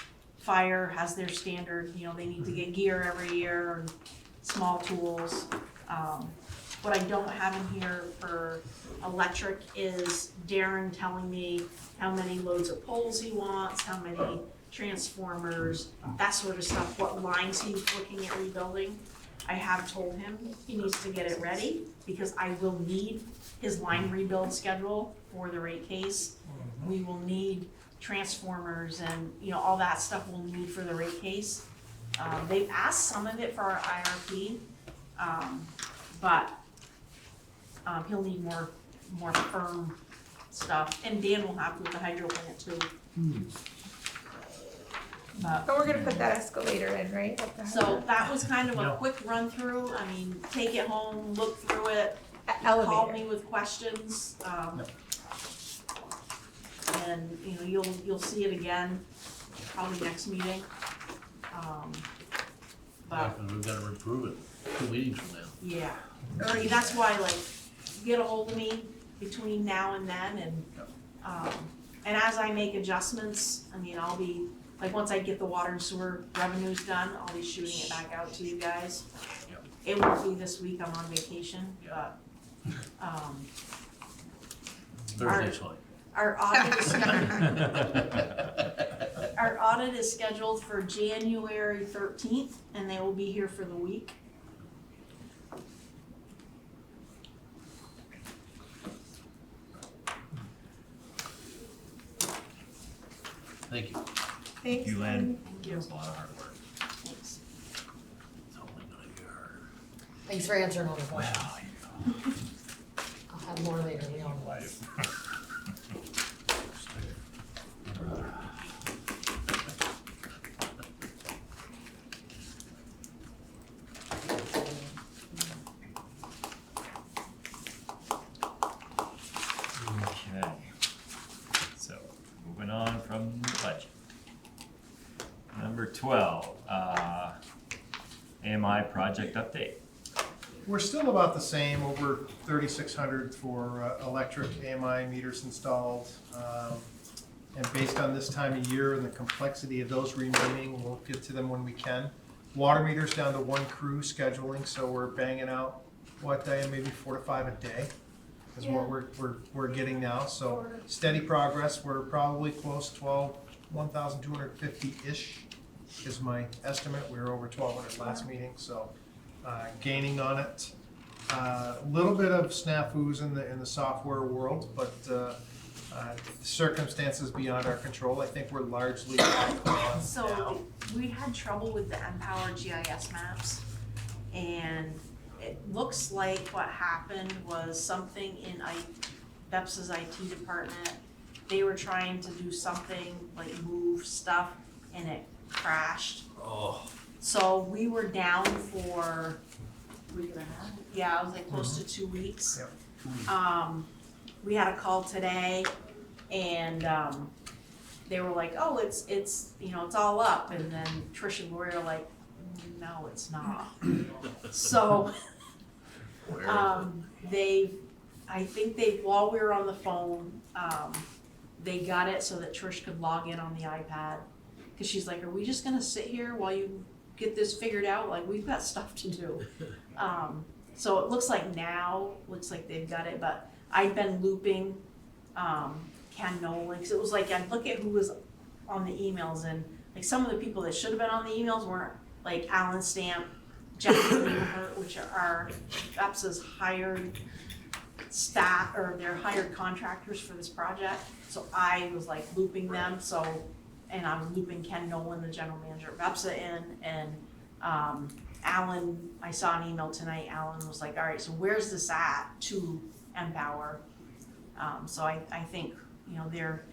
Fire has their standard, you know, they need to get gear every year, and small tools. What I don't have in here for electric is Darren telling me how many loads of poles he wants, how many transformers, that sort of stuff, what lines he's looking at rebuilding. I have told him he needs to get it ready, because I will need his line rebuild schedule for the rate case. We will need transformers and, you know, all that stuff we'll need for the rate case. They've asked some of it for our IRP, but he'll need more firm stuff, and Dan will have with the hydro plant too. But, But we're gonna put that escalator in, right? at the so that was kind of a No. quick run through. I mean, take it home, look through it, Elevator. call me with questions. And, you know, you'll see it again, probably next meeting. Yeah, But, 'cause we've gotta approve it 2 meetings from now. yeah, that's why, like, get a hold of me between now and then, and as I make adjustments, I mean, I'll be, like, once I get the water and sewer revenues done, I'll be shooting it back out to you guys. Yep. It won't be this week, I'm on vacation, but, Thursday's fine. our audit is scheduled for January 13th, and they will be here for the week. Thank you. Thanks. You, Lynn. Thank you. It was a lot of hard work. Thanks. It's only gonna get harder. Thanks for answering all the questions. Well, I'll have more later, we all know. life. Okay, so moving on from the budget. Number 12, AMI project update. We're still about the same, over 3,600 for electric AMI meters installed. And based on this time of year and the complexity of those remaining, we'll get to them when we can. Water meters down to 1 crew scheduling, so we're banging out, what, Diane, maybe 4 to 5 a day is what we're getting now. So steady progress, we're probably close to 1,250-ish is my estimate. We were over 1,200 last meeting, so gaining on it. Little bit of snafus in the software world, but circumstances beyond our control. I think we're largely back on now. So, we had trouble with the Empower GIS maps, and it looks like what happened was something in BEPS's IT department. They were trying to do something like move stuff and it crashed. Oh. So we were down for a week and a half. Yeah, it was like close to 2 weeks. We had a call today and they were like, oh, it's you know, it's all up, and then Trish and Lori are like, no, it's not. So I think while we were on the phone, they got it so that Trish could log in on the iPad. Cause she's like, are we just gonna sit here while you get this figured out? Like, we've got stuff to do. So it looks like they've got it, but I'd been looping, Ken Nolan, cause it was like, I'd look at who was on the emails, and like some of the people that should have been on the emails weren't, like Alan Stamp, Jackie Lieberhart, which are BEPS's hired staff, or they're hired contractors for this project. So I was like looping them, and I was looping Ken Nolan, the general manager of BEPSA in, and Alan, I saw an email tonight, Alan was like, all right, so where's this at to Empower? So I think, you know,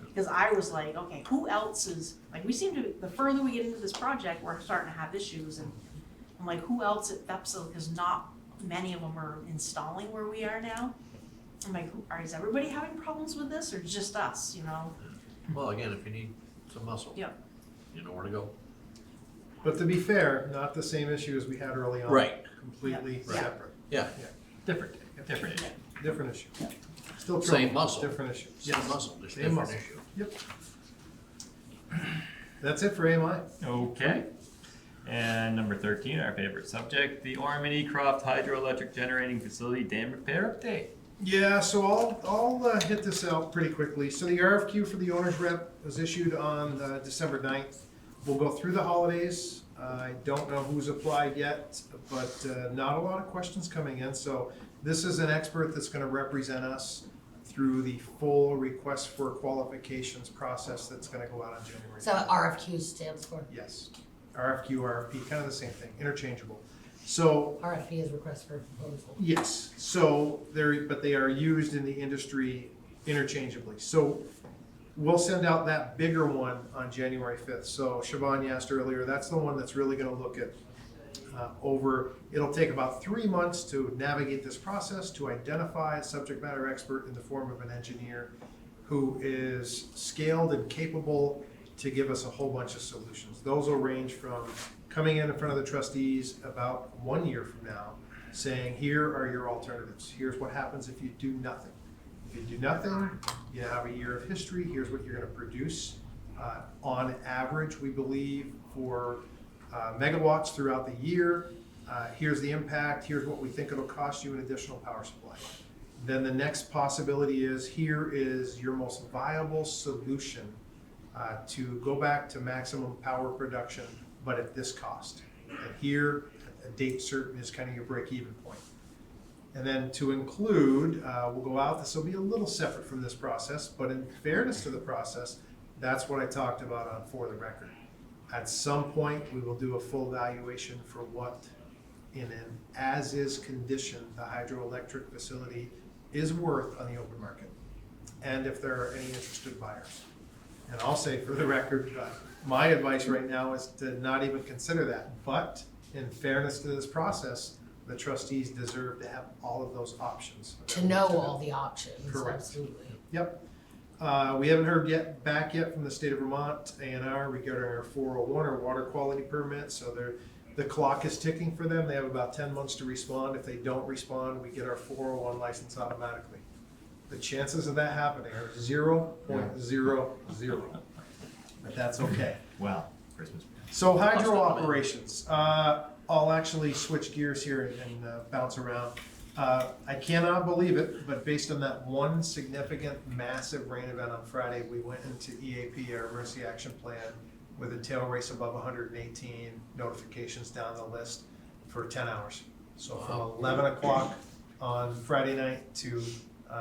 because I was like, okay, who else is, like, we seem to, the further we get into this project, we're starting to have issues, and I'm like, who else at BEPSA, because not many of them are installing where we are now. I'm like, is everybody having problems with this, or just us, you know? Well, again, if you need some muscle. Yep. You know where to go. But to be fair, not the same issue as we had early on. Right. Completely Yeah. separate. Yeah. Different issue. Different issue. Still trouble. Same muscle. Different issue. Same muscle, just Same different muscle. issue. Yep. That's it for AMI. Okay. And number 13, our favorite subject, the Ormond E. Croft Hydroelectric Generating Facility Dam Repair Update. Yeah, so I'll hit this out pretty quickly. So the RFQ for the owner's rep was issued on December 9th. We'll go through the holidays. I don't know who's applied yet, but not a lot of questions coming in. So this is an expert that's going to represent us through the full request for qualifications process that's going to go out on January. So RFQ stands for? Yes. RFQ, RFP, kind of the same thing, interchangeable. So RFP is request for proposal. yes, so they are used in the industry interchangeably. So we'll send out that bigger one on January 5th. So Siobhan, you asked earlier, that's the one that's really gonna look at it'll take about 3 months to navigate this process, to identify a subject matter expert in the form of an engineer who is scaled and capable to give us a whole bunch of solutions. Those will range from coming in front of the trustees about 1 year from now, saying, here are your alternatives. Here's what happens if you do nothing. If you do nothing, you have a year of history. Here's what you're going to produce. On average, we believe, for megawatts throughout the year. Here's the impact. Here's what we think it'll cost you in additional power supply. Then the next possibility is, here is your most viable solution to go back to maximum power production, but at this cost. And here, a date certain is kind of your break-even point. And then to include, we'll go out, this will be a little separate from this process, but in fairness to the process, that's what I talked about on For the Record. At some point, we will do a full valuation for what, in an as-is condition, the hydroelectric facility is worth on the open market, and if there are any interested buyers. And I'll say, for the record, my advice right now is to not even consider that. But in fairness to this process, the trustees deserve to have all of those options. To know all the options, Correct. absolutely. Yep. We haven't heard back yet from the state of Vermont A&R regarding our 401 or water quality permit. So the clock is ticking for them. They have about 10 months to respond. If they don't respond, we get our 401 license automatically. The chances of that happening are 0.00, but that's okay. Well, Christmas. So hydro operations, I'll actually switch gears here and bounce around. I cannot believe it, but based on that one significant massive rain event on Friday, we went into EAP, our emergency action plan, with a tail race above 118 notifications down the list for 10 hours. So from 11 o'clock on Friday night to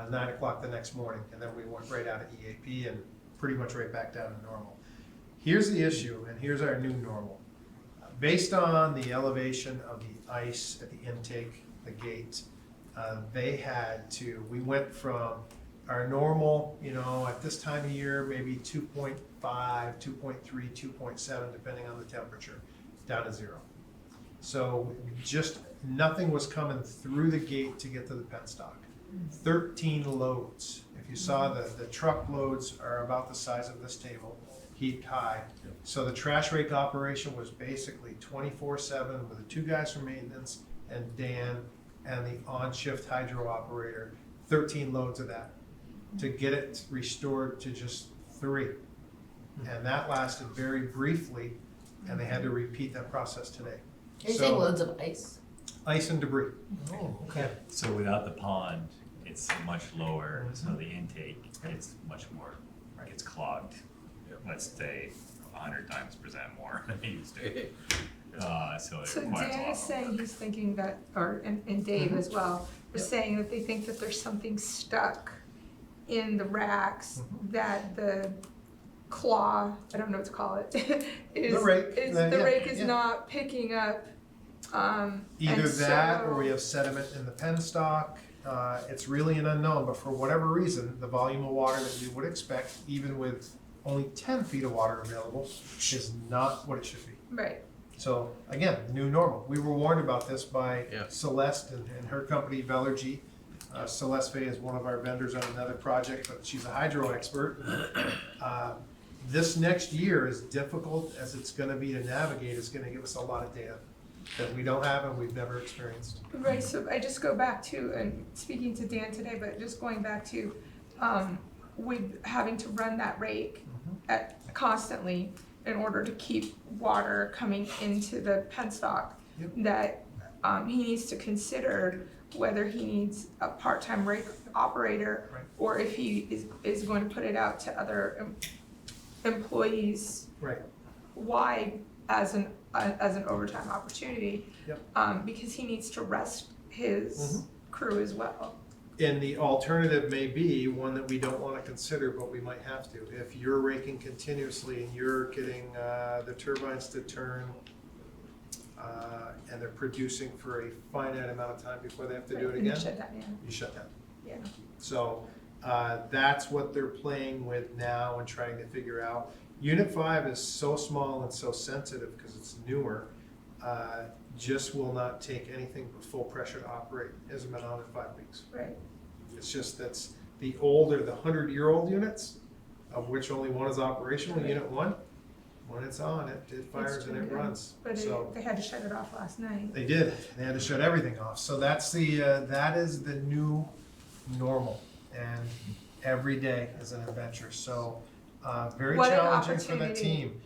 9 o'clock the next morning, and then we went right out of EAP and pretty much right back down to normal. Here's the issue, and here's our new normal. based on the elevation of the ice at the intake, the gate, we went from our normal, at this time of year, maybe 2.5, 2.3, 2.7, depending on the temperature, down to 0. So just nothing was coming through the gate to get to the penstock. 13 loads. If you saw the truck loads are about the size of this table, heaped high. So the trash rake operation was basically 24/7 with the 2 guys from maintenance and Dan and the on-shift hydro operator, 13 loads of that to get it restored to just 3. And that lasted very briefly, and they had to repeat that process today. Are you saying loads of ice? Ice and debris. Oh, okay. So without the pond, it's much lower, so the intake is much more, it's clogged. Let's say 100 times percent more than it used to. So it So requires a Dan lot is saying he's thinking that, and Dave as well, are saying that they think that there's something stuck in the racks that the claw, I don't know what to call it, is The rake, the rake is yeah. not picking up. Either and that, so- or we have sediment in the penstock. It's really an unknown, but for whatever reason, the volume of water that we would expect, even with only 10 feet of water available, is not what it should be. Right. So again, new normal. We were warned about this by Yeah. Celeste and her company, P.E.G. Celeste Fay is one of our vendors on another project, but she's a hydro expert. This next year, as difficult as it's gonna be to navigate, is gonna give us a lot of data that we don't have and we've never experienced. Right, so I just go back to, and speaking to Dan today, but just going back to, with having to run that rake constantly in order to keep water coming into the penstock, Yep. that he needs to consider whether he needs a part-time rake operator, Right. or if he is going to put it out to other employees. Right. Why, as an overtime opportunity? Yep. Because he needs to rest his crew as well. And the alternative may be one that we don't want to consider, but we might have to. If you're raking continuously and you're getting the turbines to turn and they're producing for a finite amount of time before they have to do it And you again, shut that down. you shut down. Yeah. So that's what they're playing with now and trying to figure out. Unit 5 is so small and so sensitive because it's newer, just will not take anything but full pressure to operate. Hasn't been on in 5 weeks. Right. It's just that's the older, the 100-year-old units, of which only one is operational, Right. Unit 1. When it's on, it fires and it true, yeah. runs. But So they had to shut it off last night. they did. They had to shut everything off. So that's that is the new normal, and every day is an adventure. So very What an challenging for the opportunity. team.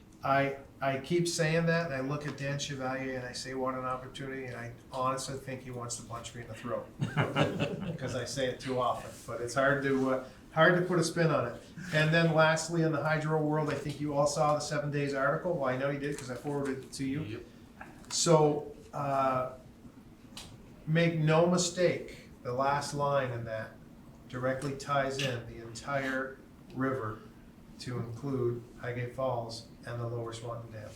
I keep saying that, and I look at Dan Chevalier and I say, what an opportunity, and I honestly think he wants to punch me in the throat. Because I say it too often, but it's hard to put a spin on it. And then lastly, in the hydro world, I think you all saw the 7 Days article. Well, I know you did because I forwarded it to you. Yep. So, make no mistake, the last line in that directly ties in the entire river to include Highgate Falls and the Lower Swanton Dam.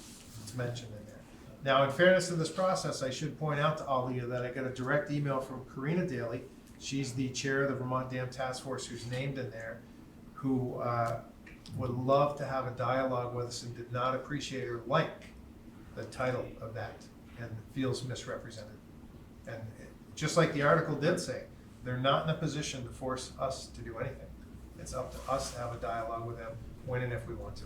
It's mentioned in there. Now, in fairness to this process, I should point out to all of you that I got a direct email from Karina Daly. She's the chair of the Vermont Dam Task Force, who's named in there, who would love to have a dialogue with us and did not appreciate or like the title of that and feels misrepresented. And just like the article did say, they're not in a position to force us to do anything. It's up to us to have a dialogue with them when and if we want to.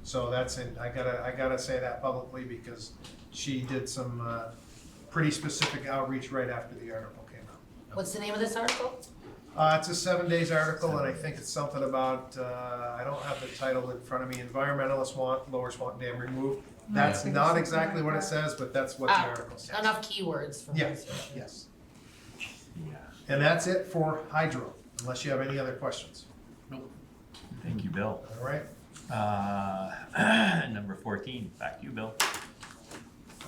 So that's it. I gotta say that publicly because she did some pretty specific outreach right after the article came out. What's the name of this article? It's a 7 Days article, and I think it's something about, I don't have the title in front of me, environmentalists want Lower Swanton Dam removed. That's Yeah. not exactly what it says, but that's what the Ah, article says. Enough keywords for Yeah, research. yes. Yeah. And that's it for hydro, unless you have any other questions. Thank you, Bill. All right, Number 14, back to you, Bill.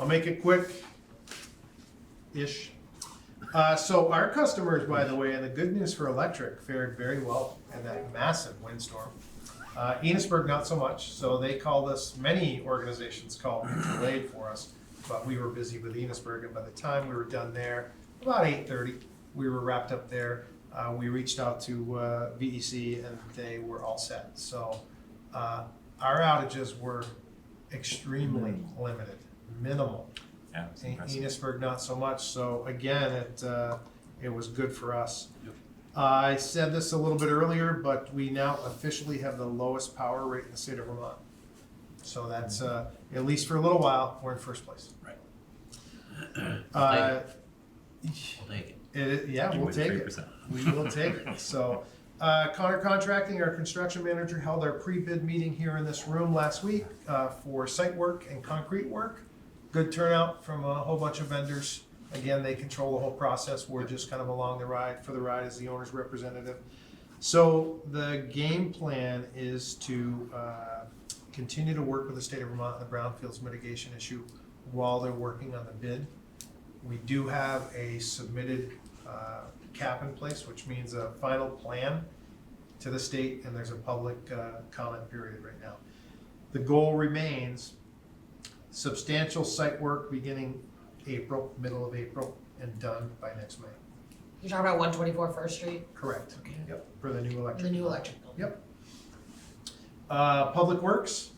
I'll make it quick-ish. So our customers, by the way, and the good news for electric, fared very well in that massive windstorm. Enosburg, not so much, so they called us, many organizations called mutual aid for us. but we were busy with Enosburg, and by the time we were done there, about 8:30, we were wrapped up there. We reached out to VEC and they were all set. So our outages were extremely limited, minimal. Yeah, it's In impressive. Enosburg, not so much. So again, it was good for us. I said this a little bit earlier, but we now officially have the lowest power rate in the state of Vermont. So that's, at least for a little while, we're in first place. Right. We'll take it. Yeah, You we'll win take it. 3%. We will take it. So, Connor Contracting, our construction manager, held our pre-bid meeting here in this room last week for site work and concrete work. Good turnout from a whole bunch of vendors. Again, they control the whole process. We're just kind of along for the ride as the owner's representative. So the game plan is to continue to work with the state of Vermont on the brownfields mitigation issue while they're working on the bid. We do have a submitted cap in place, which means a final plan to the state, and there's a public comment period right now. The goal remains substantial site work beginning April, middle of April, and done by next May. You're talking about 124 First Street, Correct. Okay. Yep, for the new electric. the new electric building. Yep. Public Works,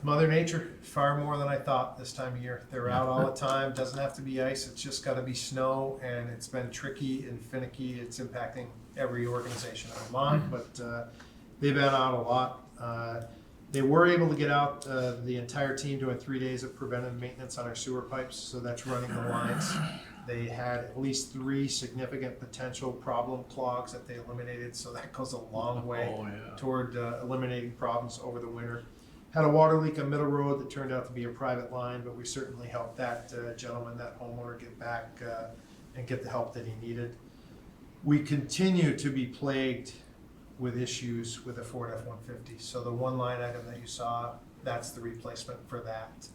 Mother Nature, far more than I thought this time of year. They're out all the time, doesn't have to be ice, it's just gotta be snow, and it's been tricky and finicky. It's impacting every organization in Vermont, but they've been out a lot. They were able to get out the entire team doing 3 days of preventive maintenance on our sewer pipes, so that's running the lines. They had at least 3 significant potential problem clogs that they eliminated, so that goes a long way Oh, yeah. toward eliminating problems over the winter. Had a water leak on Middle Road that turned out to be a private line, but we certainly helped that gentleman, that homeowner, get back and get the help that he needed. We continue to be plagued with issues with the Ford F-150. So the one line item that you saw, that's the replacement for that.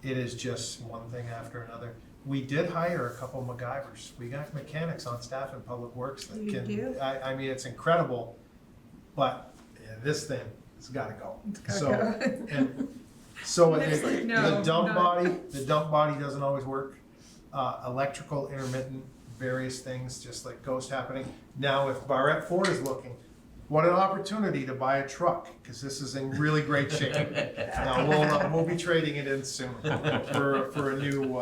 It is just one thing after another. We did hire a couple MacGyvers. We got mechanics on staff in Public Works that You can, do? I mean, it's incredible, but this thing has gotta go. gotta So, go. and so It's like, no, the dump not- body doesn't always work. Electrical intermittent, various things, just like ghost happening. Now, if Barrett Ford is looking, what an opportunity to buy a truck, because this is in really great shape. Now, we'll be trading it in soon for a new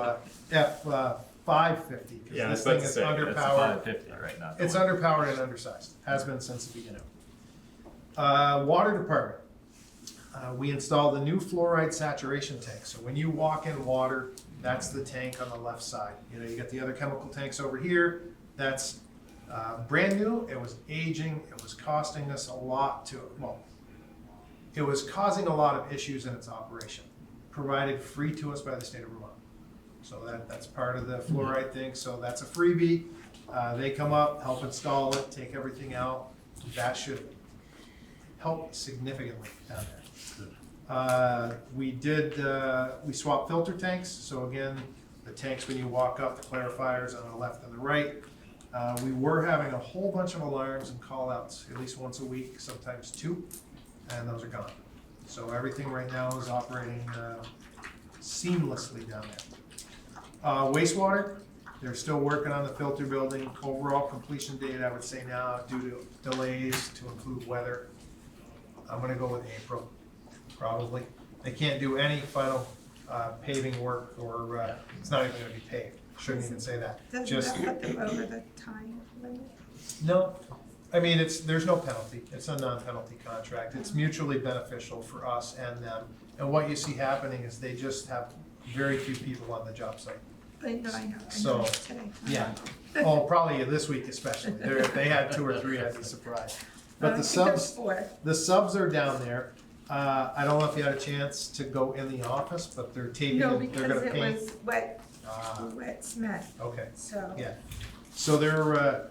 F-550, Yeah, I was because this about thing to is say, that's underpowered. 550 right now. It's underpowered and undersized, has been since the beginning. Water department, we installed a new fluoride saturation tank. So when you walk in water, that's the tank on the left side. You know, you got the other chemical tanks over here. That's brand new. It was aging. It was costing us a lot it was causing a lot of issues in its operation. Provided free to us by the state of Vermont. So that's part of the fluoride thing. So that's a freebie. They come up, help install it, take everything out. That should help significantly down there. We swapped filter tanks. So again, the tanks when you walk up, the clarifiers on the left and the right. We were having a whole bunch of alarms and call outs at least once a week, sometimes 2, and those are gone. So everything right now is operating seamlessly down there. Wastewater, they're still working on the filter building. Overall completion date, I would say now, due to delays to include weather, I'm gonna go with April, probably. They can't do any final paving work, or it's not even gonna be paved. Shouldn't even say that. Doesn't that put them over the time limit? No, I mean, there's no penalty. It's a non-penalty contract. It's mutually beneficial for us and them. And what you see happening is they just have very few people on the job site. I know So, today. Yeah. Oh, probably this week especially. If they had 2 or 3, I'd be surprised. But the subs are down there. I don't know if you had a chance to go in the office, but they're taping, No, they're because gonna it paint. was wet cement, Okay. so. Yeah, so they're,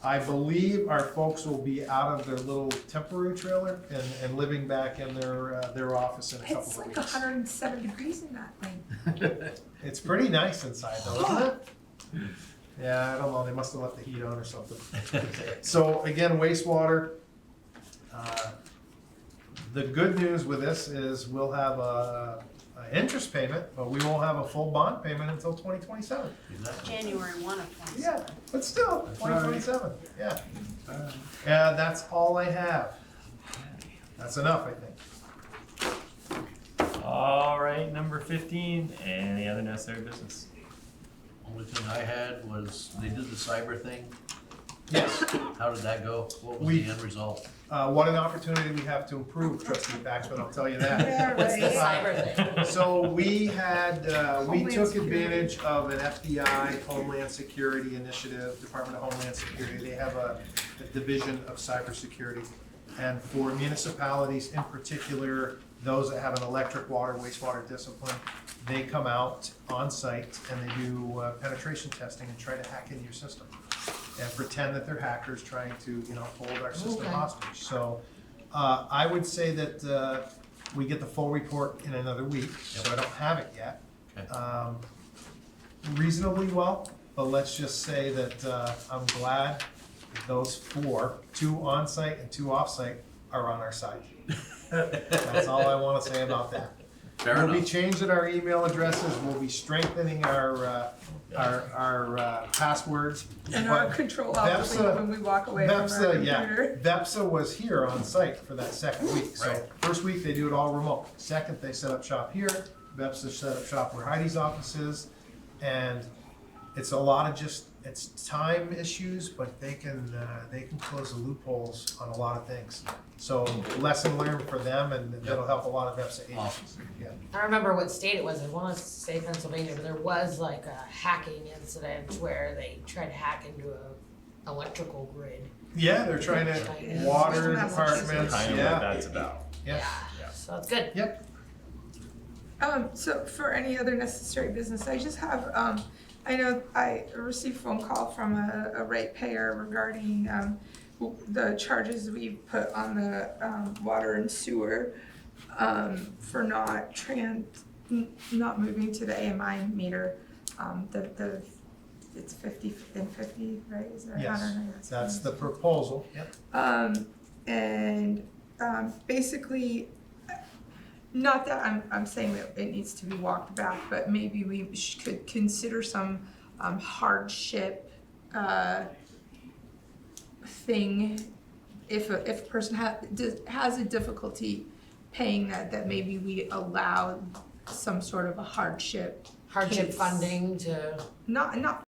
I believe our folks will be out of their little temporary trailer and living back in their office in a couple It's of like weeks. 107 degrees in that thing. It's pretty nice inside though, isn't it? Yeah, I don't know, they must have left the heat on or something. So again, wastewater. The good news with this is we'll have a interest payment, but we won't have a full bond payment until 2027. Exactly. January 1 of Yeah, 27. but still, That's all right. 2027, yeah. Yeah, that's all I have. That's enough, I think. All right, number 15, any other necessary business? Only thing I had was, they did the cyber thing. Yes. How did that go? What was We- the end result? What an opportunity we have to improve, trustee Baxman, I'll tell you that. Yeah, What's the right. cyber thing? So we had, we Homeland took Security. advantage of an FBI Homeland Security initiative, Department of Homeland Security. They have a division of cybersecurity. And for municipalities in particular, those that have an electric, water, wastewater discipline, they come out on site and they do penetration testing and try to hack into your system. And pretend that they're hackers trying to, hold our system Okay. hostage. So I would say that we get the full report in another week, so I don't have it yet. Okay. Reasonably well, but let's just say that I'm glad those 4, 2 on-site and 2 off-site, are on our side. That's all I wanna say about that. Fair We'll be enough. changing our email addresses, we'll be strengthening our passwords. And our but control alt Vepsa- when we walk away from our Vepsa, yeah, computer. Vepsa was here on site for that second week, so Right. first week they do it all remote. Second, they set up shop here, Vepsa set up shop where Heidi's office is, and it's a lot of it's time issues, but they can close the loopholes on a lot of things. So lesson learned for them, and that'll help a lot of Vepsa agents. Awesome. Yeah. I remember what state it was. I want to say Pennsylvania, but there was like a hacking incident where they tried to hack into a electrical grid. Yeah, they're trying to, Yeah. water Massachusetts. departments, Kind of what yeah, that's about. yeah. So it's good. Yep. So for any other necessary business, I just have, I know I received a phone call from a ratepayer regarding, the charges we put on the, water and sewer, for not moving to the AMI meter. It's 50 and 50, right? Is that Yes, 100? that's the proposal, yep. Basically, not that I'm saying that it needs to be walked back, but maybe we could consider some hardship thing if a person has a difficulty paying that maybe we allow some sort of a hardship Hardship case. funding to. Not